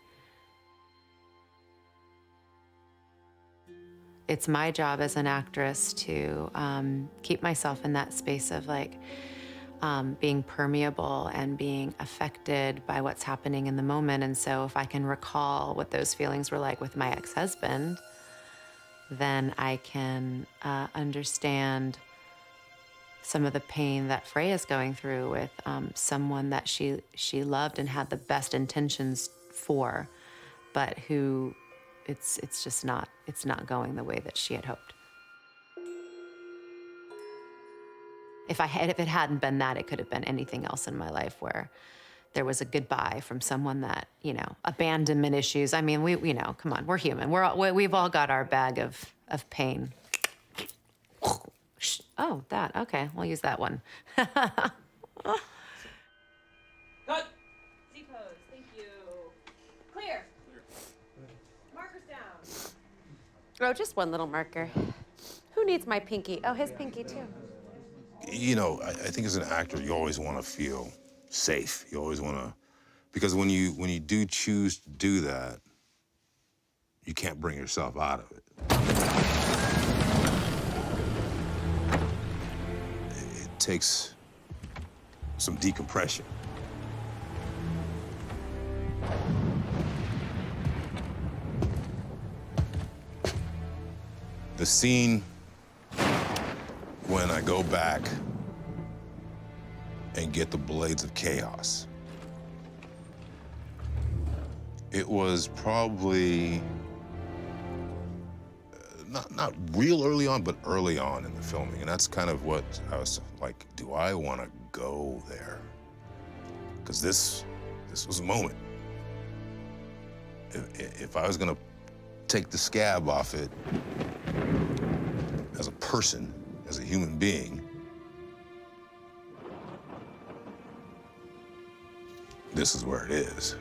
It's my job as an actress to keep myself in that space of like being permeable and being affected by what's happening in the moment. And so if I can recall what those feelings were like with my ex-husband, then I can understand some of the pain that Freya's going through with someone that she loved and had the best intentions for, but who it's just not going the way that she had hoped. If it hadn't been that, it could have been anything else in my life where there was a goodbye from someone that, you know, abandonment issues. I mean, we know, come on, we're human. We've all got our bag of pain. Oh, that, okay, we'll use that one. Cut! Z-pose, thank you. Clear. Markers down. Oh, just one little marker. Who needs my pinky? Oh, his pinky too. You know, I think as an actor, you always want to feel safe. You always want to, because when you do choose to do that, you can't bring yourself out of it. It takes some decompression. The scene when I go back and get the blades of chaos, it was probably not real early on, but early on in the filming. And that's kind of what I was like, do I want to go there? Because this was a moment. If I was gonna take the scab off it as a person, as a human being, this is where it is.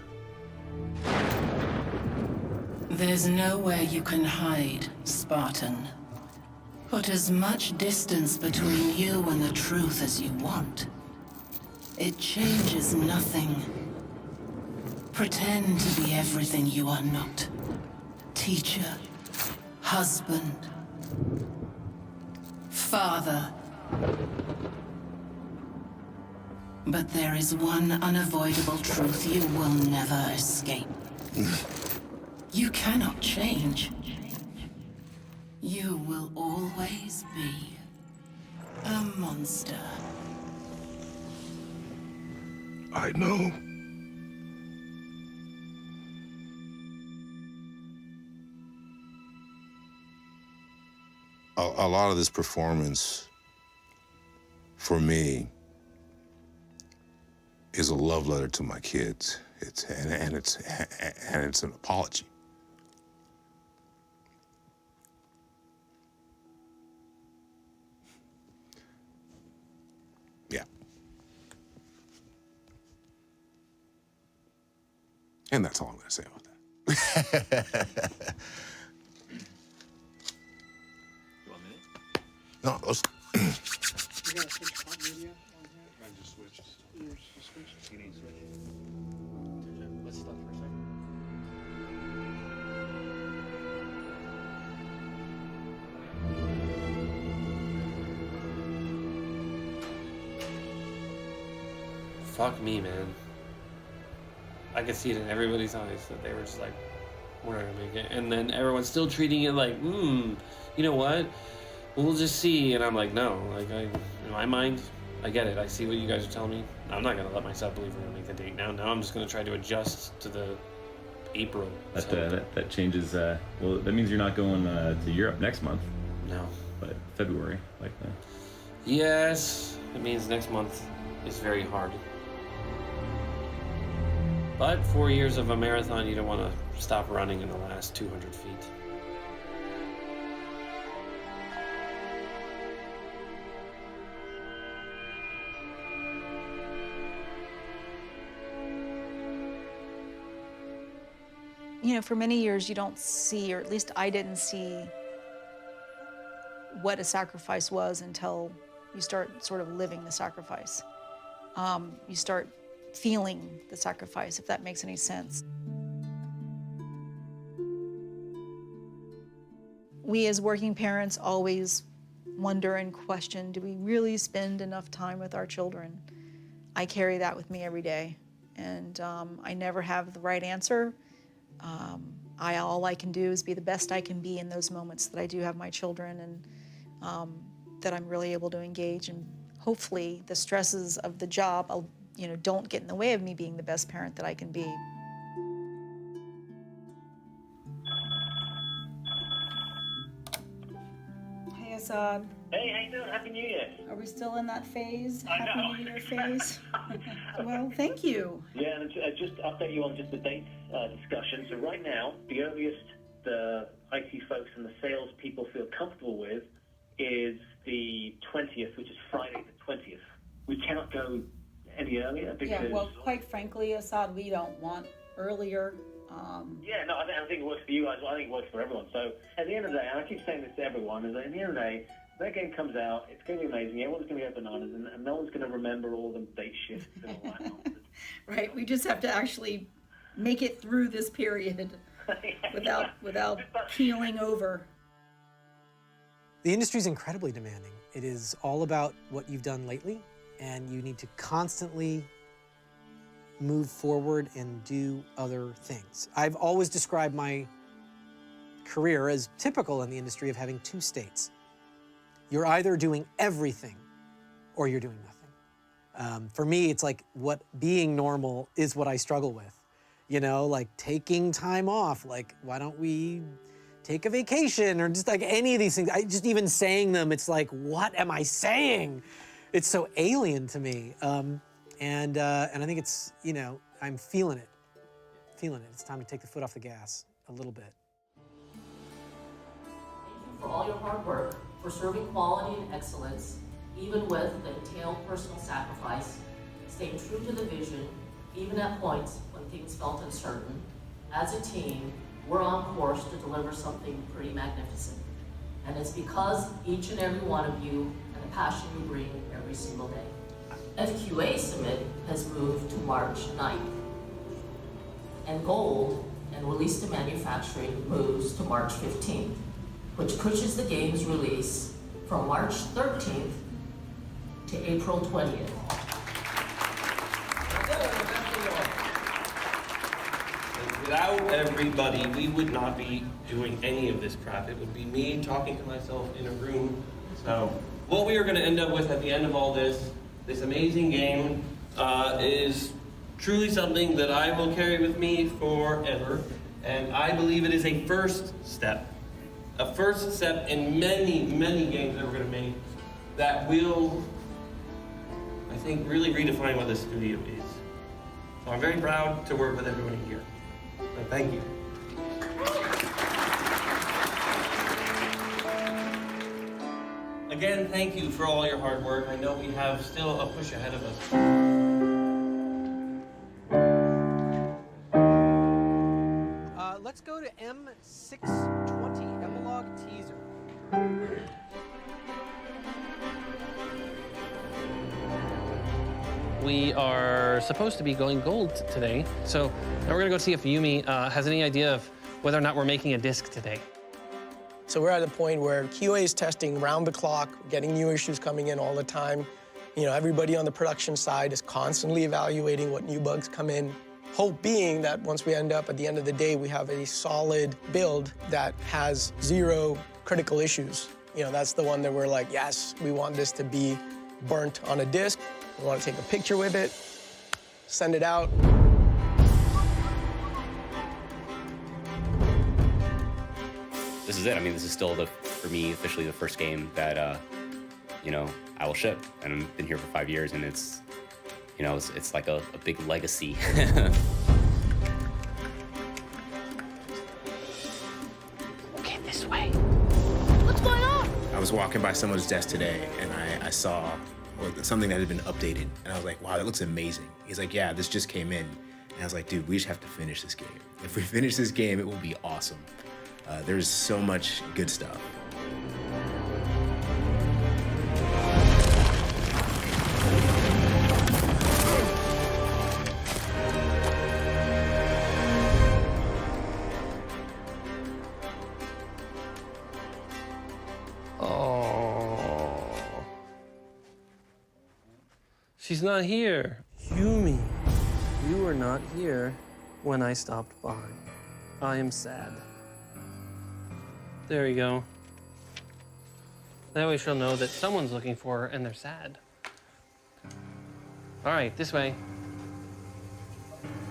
There's nowhere you can hide, Spartan. Put as much distance between you and the truth as you want. It changes nothing. Pretend to be everything you are not. Teacher, husband, father. But there is one unavoidable truth you will never escape. You cannot change. You will always be a monster. I know. A lot of this performance, for me, is a love letter to my kids. It's an apology. Yeah. And that's all I'm gonna say about that. No, let's. You gotta switch continuity on here? I just switched. You switched? You need to switch. Let's stop for a second. Fuck me, man. I could see it in everybody's eyes that they were just like, we're not gonna make it. And then everyone's still treating it like, you know what? We'll just see. And I'm like, no, like, in my mind, I get it. I see what you guys are telling me. I'm not gonna let myself believe we're gonna make the date now. Now I'm just gonna try to adjust to the April. That changes. Well, that means you're not going to Europe next month. No. But February, like that. Yes, it means next month is very hard. But 4 years of a marathon, you don't want to stop running in the last 200 feet. You know, for many years you don't see, or at least I didn't see, what a sacrifice was until you start sort of living the sacrifice. You start feeling the sacrifice, if that makes any sense. We as working parents always wonder and question, do we really spend enough time with our children? I carry that with me every day, and I never have the right answer. All I can do is be the best I can be in those moments that I do have my children, and that I'm really able to engage, and hopefully the stresses of the job, don't get in the way of me being the best parent that I can be. Hey, Assad. Hey, how you doing? Happy New Year. Are we still in that phase? I know. Happy New Year phase? Well, thank you. Yeah, and just update you on just the date discussion. So right now, the earliest the IT folks and the sales people feel comfortable with is the 20th, which is Friday the 20th. We cannot go any earlier because... Yeah, well, quite frankly, Assad, we don't want earlier. Yeah, no, I think it works for you guys. I think it works for everyone. So at the end of the day, and I keep saying this to everyone, is that at the end of the day, that game comes out, it's going to be amazing, everyone's going to go bananas, and no one's going to remember all the date shifts and all that nonsense. Right, we just have to actually make it through this period without keeling over. The industry is incredibly demanding. It is all about what you've done lately, and you need to constantly move forward and do other things. I've always described my career as typical in the industry of having two states. You're either doing everything or you're doing nothing. For me, it's like what being normal is what I struggle with. You know, like taking time off, like why don't we take a vacation or just like any of these things. Just even saying them, it's like, what am I saying? It's so alien to me. And I think it's, you know, I'm feeling it. It's time to take the foot off the gas a little bit. For all your hard work, for serving quality and excellence, even with the entailed personal sacrifice, staying true to the vision, even at points when things felt uncertain. As a team, we're on course to deliver something pretty magnificent. And it's because each and every one of you and the passion you bring every single day. FQA submit has moved to March 9th. And gold and release to manufacturing moves to March 15th, which pushes the game's release from March 13th to April 20th. Without everybody, we would not be doing any of this crap. It would be me talking to myself in a room. So what we are going to end up with at the end of all this amazing game, is truly something that I will carry with me forever. And I believe it is a first step in many, many games that we're going to make that will, I think, really redefine what this studio is. So I'm very proud to work with everyone here. So thank you. Again, thank you for all your hard work. I know we have still a push ahead of us. Let's go to M620, epilogue teaser. We are supposed to be going gold today, so now we're gonna go see if Yumi has any idea of whether or not we're making a disc today. So we're at a point where QA is testing round the clock, getting new issues coming in all the time. You know, everybody on the production side is constantly evaluating what new bugs come in. Hope being that once we end up at the end of the day, we have a solid build that has 0 critical issues. You know, that's the one that we're like, yes, we want this to be burnt on a disc. We want to take a picture with it, send it out. This is it. I mean, this is still, for me, officially the first game that, you know, I will ship. And I've been here for 5 years, and it's, you know, it's like a big legacy. Okay, this way. What's going on? I was walking by someone's desk today, and I saw something that had been updated, and I was like, wow, that looks amazing. He's like, yeah, this just came in. And I was like, dude, we just have to finish this game. If we finish this game, it will be awesome. There's so much good stuff. Oh. She's not here. Yumi, you were not here when I stopped by. I am sad. There you go. That way she'll know that someone's looking for her and they're sad. All right, this way.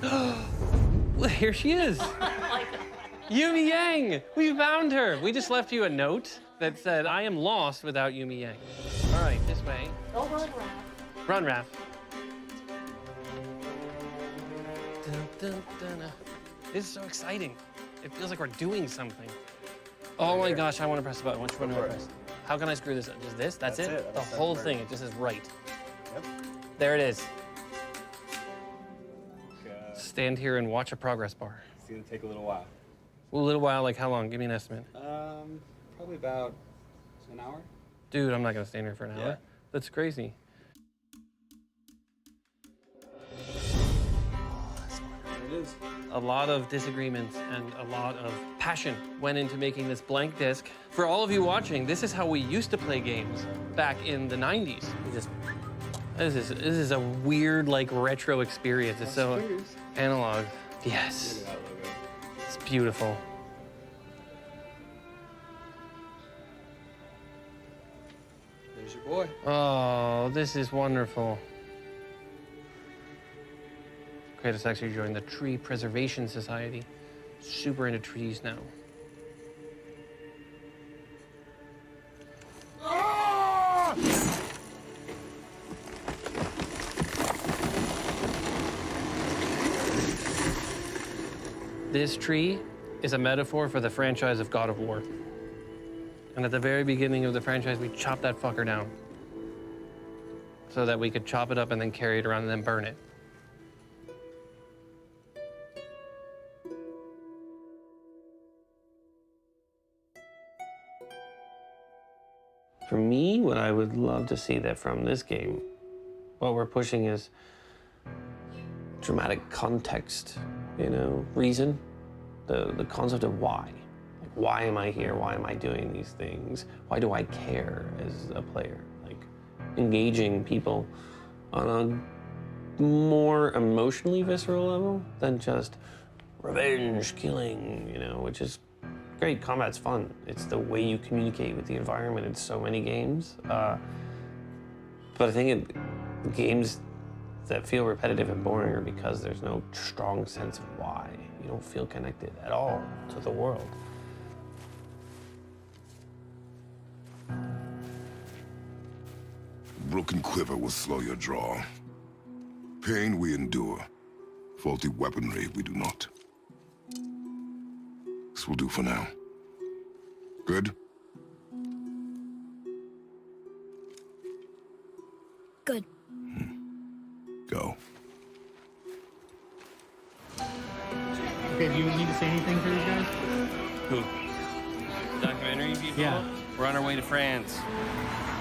Well, here she is. Yumi Yang, we found her. We just left you a note that said, I am lost without Yumi Yang. All right, this way. Don't run, Raph. Run, Raph. Dun, dun, dun, This is so exciting. It feels like we're doing something. Oh my gosh, I want to press the button. Which one do I press? How can I screw this up? Just this? That's it? The whole thing, it just says right. Yep. There it is. Stand here and watch a progress bar. It's going to take a little while. A little while, like how long? Give me an estimate. Probably about an hour. Dude, I'm not gonna stand here for an hour. Yeah. That's crazy. There it is. A lot of disagreements and a lot of passion went into making this blank disc. For all of you watching, this is how we used to play games back in the 90s. This is a weird, like, retro experience. It's so analog. Yes. Look at that logo. It's beautiful. There's your boy. Oh, this is wonderful. Kratos actually joined the Tree Preservation Society. Super into trees now. This tree is a metaphor for the franchise of God of War. And at the very beginning of the franchise, we chopped that fucker down so that we could chop it up and then carry it around and then burn it. For me, what I would love to see that from this game, what we're pushing is dramatic context, you know, reason, the concept of why. Like, why am I here? Why am I doing these things? Why do I care as a player? Like, engaging people on a more emotionally visceral level than just revenge, killing, you know, which is great. Combat's fun. It's the way you communicate with the environment in so many games. But I think games that feel repetitive and boring are because there's no strong sense of why. You don't feel connected at all to the world. Broken quiver will slow your draw. Pain we endure. Faulty weaponry we do not. This will do for now. Good? Good. Go. Okay, do you need to say anything for these guys? Who? Documentary people? Yeah. We're on our way to France.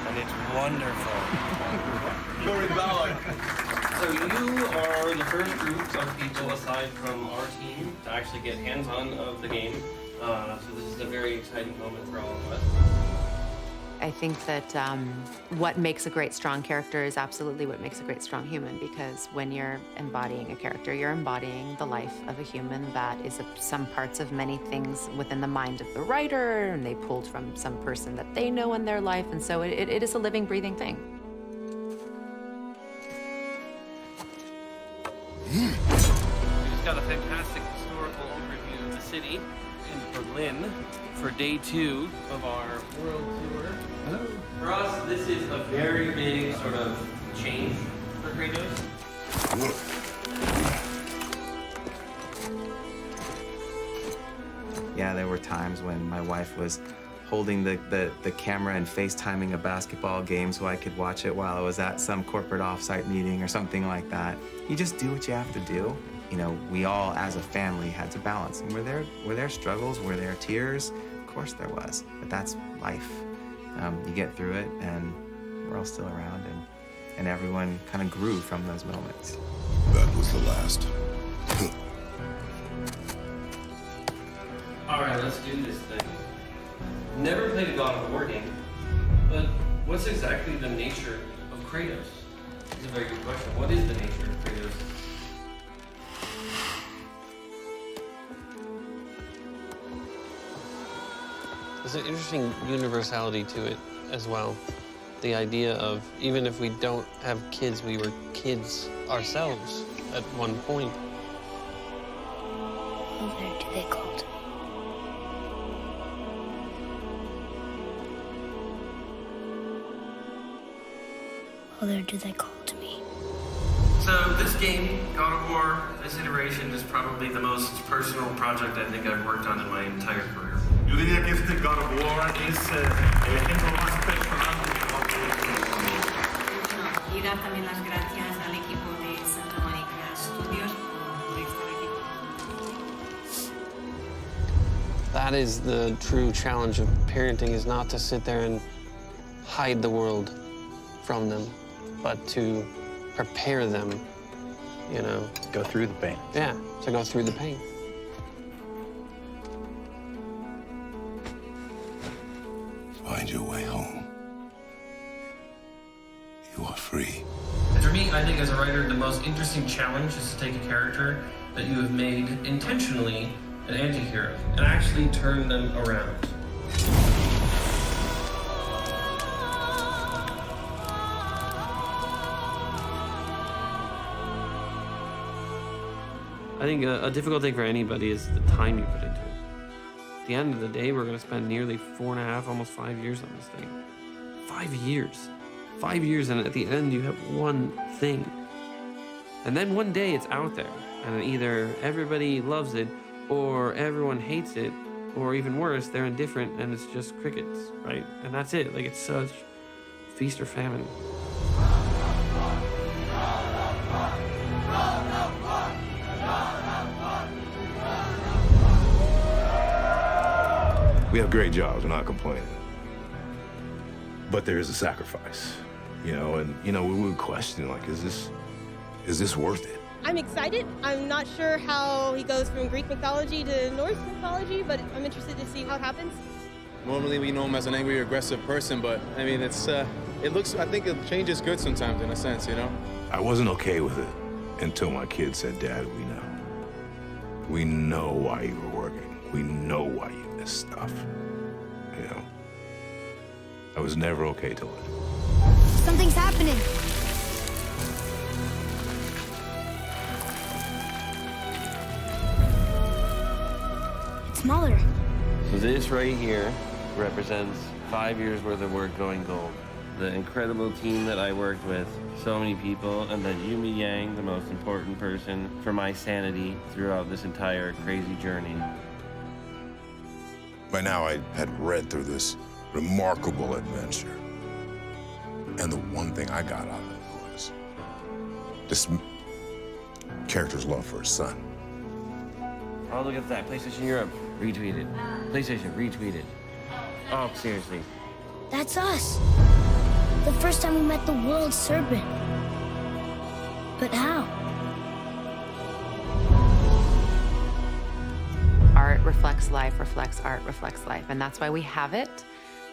And it's wonderful. So you are the first group of people aside from our team to actually get hands-on of the game. So this is a very exciting moment for all of us. I think that what makes a great, strong character is absolutely what makes a great, strong human, because when you're embodying a character, you're embodying the life of a human that is some parts of many things within the mind of the writer, and they pulled from some person that they know in their life, and so it is a living, breathing thing. We just got a fantastic historical overview of the city in Berlin for day 2 of our world tour. Hello. For us, this is a very big sort of change for Kratos. Yeah, there were times when my wife was holding the camera and FaceTiming a basketball game so I could watch it while I was at some corporate offsite meeting or something like that. You just do what you have to do. You know, we all as a family had to balance. And were there struggles? Were there tears? Of course there was, but that's life. You get through it, and we're all still around, and everyone kind of grew from those moments. That was the last. All right, let's do this thing. Never played a God of War game, but what's exactly the nature of Kratos? It's a very good question. What is the nature of Kratos? There's an interesting universality to it as well. The idea of, even if we don't have kids, we were kids ourselves at one point. Mother, do they call to me? Mother, do they call to me? So this game, God of War, this iteration is probably the most personal project I think I've worked on in my entire career. Yo diría que este God of War es el ejemplo más personal de Y dar también las gracias al equipo de Santa Mónica Studios por estar aquí. That is the true challenge of parenting, is not to sit there and hide the world from them, but to prepare them, you know. To go through the pain. Yeah, to go through the pain. Find your way home. You are free. And for me, I think as a writer, the most interesting challenge is to take a character that you have made intentionally an anti-hero and actually turn them around. I think a difficult thing for anybody is the time you put into it. At the end of the day, we're going to spend nearly 4.5, almost 5 years on this thing. 5 years. 5 years, and at the end, you have one thing. And then one day it's out there, and either everybody loves it, or everyone hates it, or even worse, they're indifferent, and it's just crickets, right? And that's it. Like, it's such feast or famine. We have great jobs, we're not complaining. But there is a sacrifice, you know, and, you know, we would question, like, is this worth it? I'm excited. I'm not sure how he goes from Greek mythology to Norse mythology, but I'm interested to see how it happens. Normally we know him as an angry, aggressive person, but I mean, I think the change is good sometimes in a sense, you know? I wasn't okay with it until my kid said, Dad, we know. We know why you were working. We know why you missed stuff, you know? I was never okay till it. Something's happening. It's smaller. So this right here represents 5 years worth of work going gold. The incredible team that I worked with, so many people, and then Yumi Yang, the most important person for my sanity throughout this entire crazy journey. By now, I had read through this remarkable adventure. And the one thing I got out of it was this character's love for his son. Oh, look at that. PlayStation Europe retweeted. PlayStation retweeted. Oh, seriously. That's us. The first time we met the world serpent. But how? Art reflects life, reflects art, reflects life. And that's why we have it,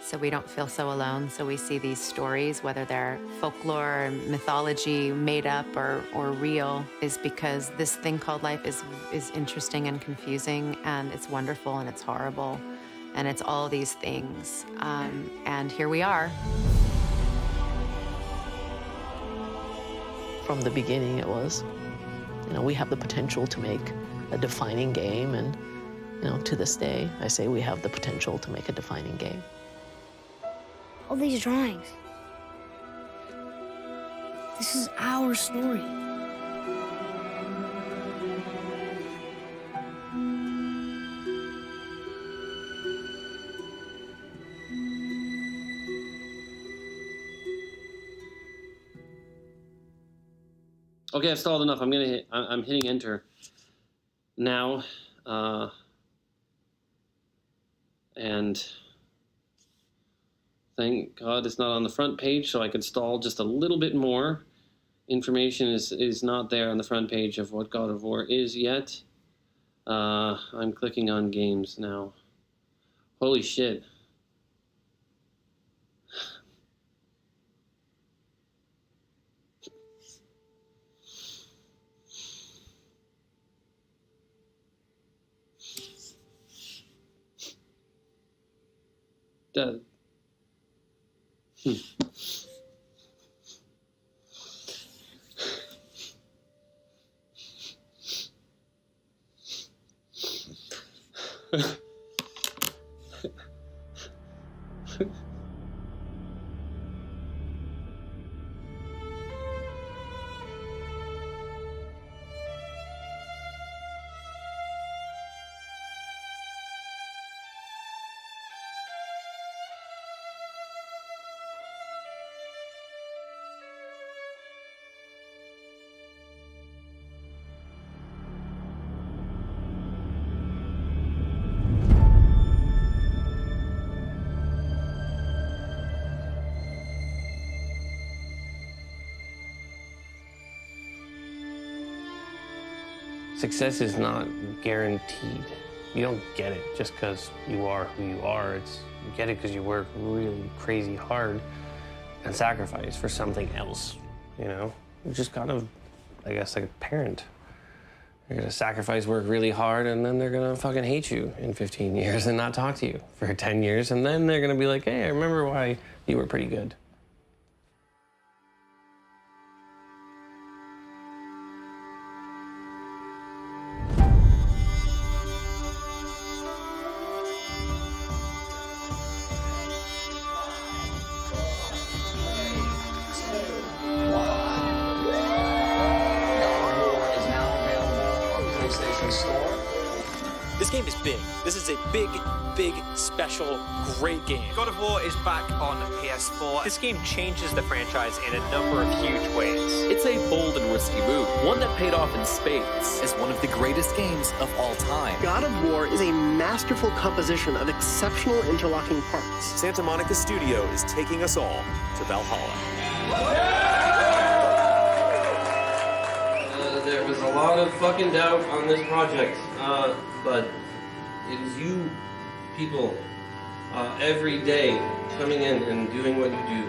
so we don't feel so alone. So we see these stories, whether they're folklore, mythology, made up or real, is because this thing called life is interesting and confusing, and it's wonderful and it's horrible, and it's all these things. And here we are. From the beginning, it was, you know, we have the potential to make a defining game, and, you know, to this day, I say we have the potential to make a defining game. All these drawings. This is our story. Okay, I've stalled enough. I'm hitting enter now. And thank God it's not on the front page, so I could stall just a little bit more. Information is not there on the front page of what God of War is yet. I'm clicking on games now. Holy shit. success is not guaranteed. You don't get it just because you are who you are. You get it because you work really crazy hard and sacrifice for something else, you know? You're just kind of, I guess, like a parent. You're gonna sacrifice, work really hard, and then they're gonna fucking hate you in 15 years and not talk to you for 10 years, and then they're gonna be like, hey, I remember why you were pretty good. This game is big. This is a big, big, special, great game. God of War is back on PS4. This game changes the franchise in a number of huge ways. It's a bold and risky move, one that paid off in spades as one of the greatest games of all time. God of War is a masterful composition of exceptional interlocking parts. Santa Monica Studio is taking us all to Valhalla. There was a lot of fucking doubt on this project, but it was you people every day coming in and doing what you do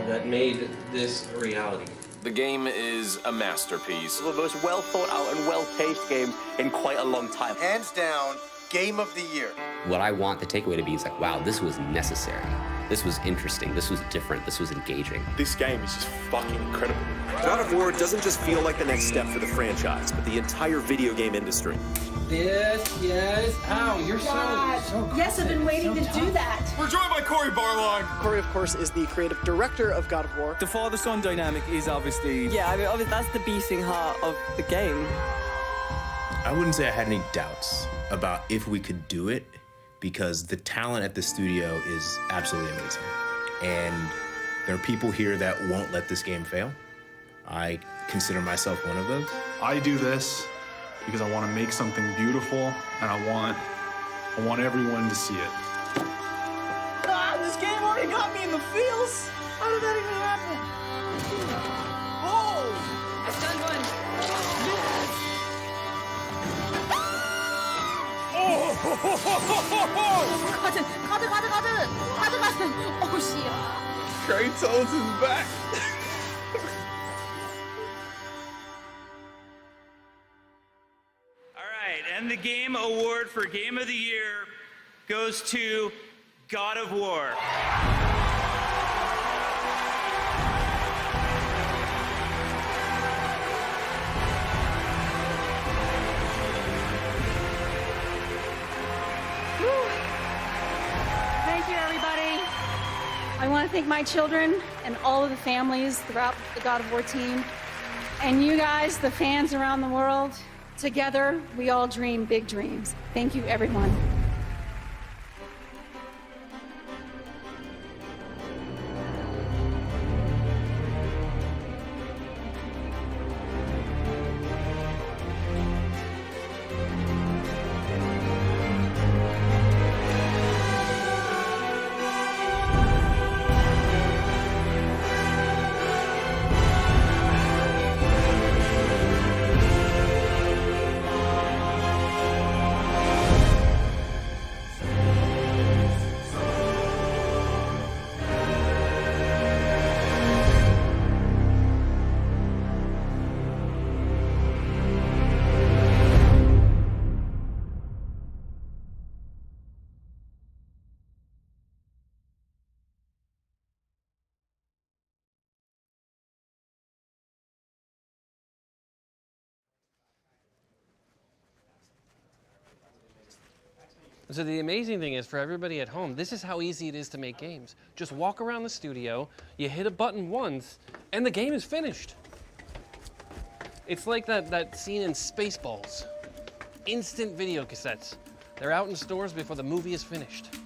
that made this a reality. The game is a masterpiece. The most well thought out and well paced game in quite a long time. Hands down, game of the year. What I want the takeaway to be is like, wow, this was necessary. This was interesting. This was different. This was engaging. This game is just fucking incredible. God of War doesn't just feel like the next step for the franchise, but the entire video game industry. Yes. Ow, you're so Yes, I've been waiting to do that. We're joined by Corey Barlog. Corey, of course, is the creative director of God of War. The father-son dynamic is obviously... Yeah, I mean, obviously that's the beating heart of the game. I wouldn't say I had any doubts about if we could do it, because the talent at the studio is absolutely amazing. And there are people here that won't let this game fail. I consider myself one of those. I do this because I want to make something beautiful, and I want everyone to see it. Ah, this game already got me in the feels. How did that even happen? Oh! I've done one. Oh, shit. Kratos is back. All right, and the game award for Game of the Year goes to God of War. Thank you, everybody. I want to thank my children and all of the families throughout the God of War team, and you guys, the fans around the world. Together, we all dream big dreams. Thank you, everyone. So the amazing thing is, for everybody at home, this is how easy it is to make games. Just walk around the studio, you hit a button once, and the game is finished. It's like that scene in Spaceballs. Instant video cassettes. They're out in stores before the movie is finished.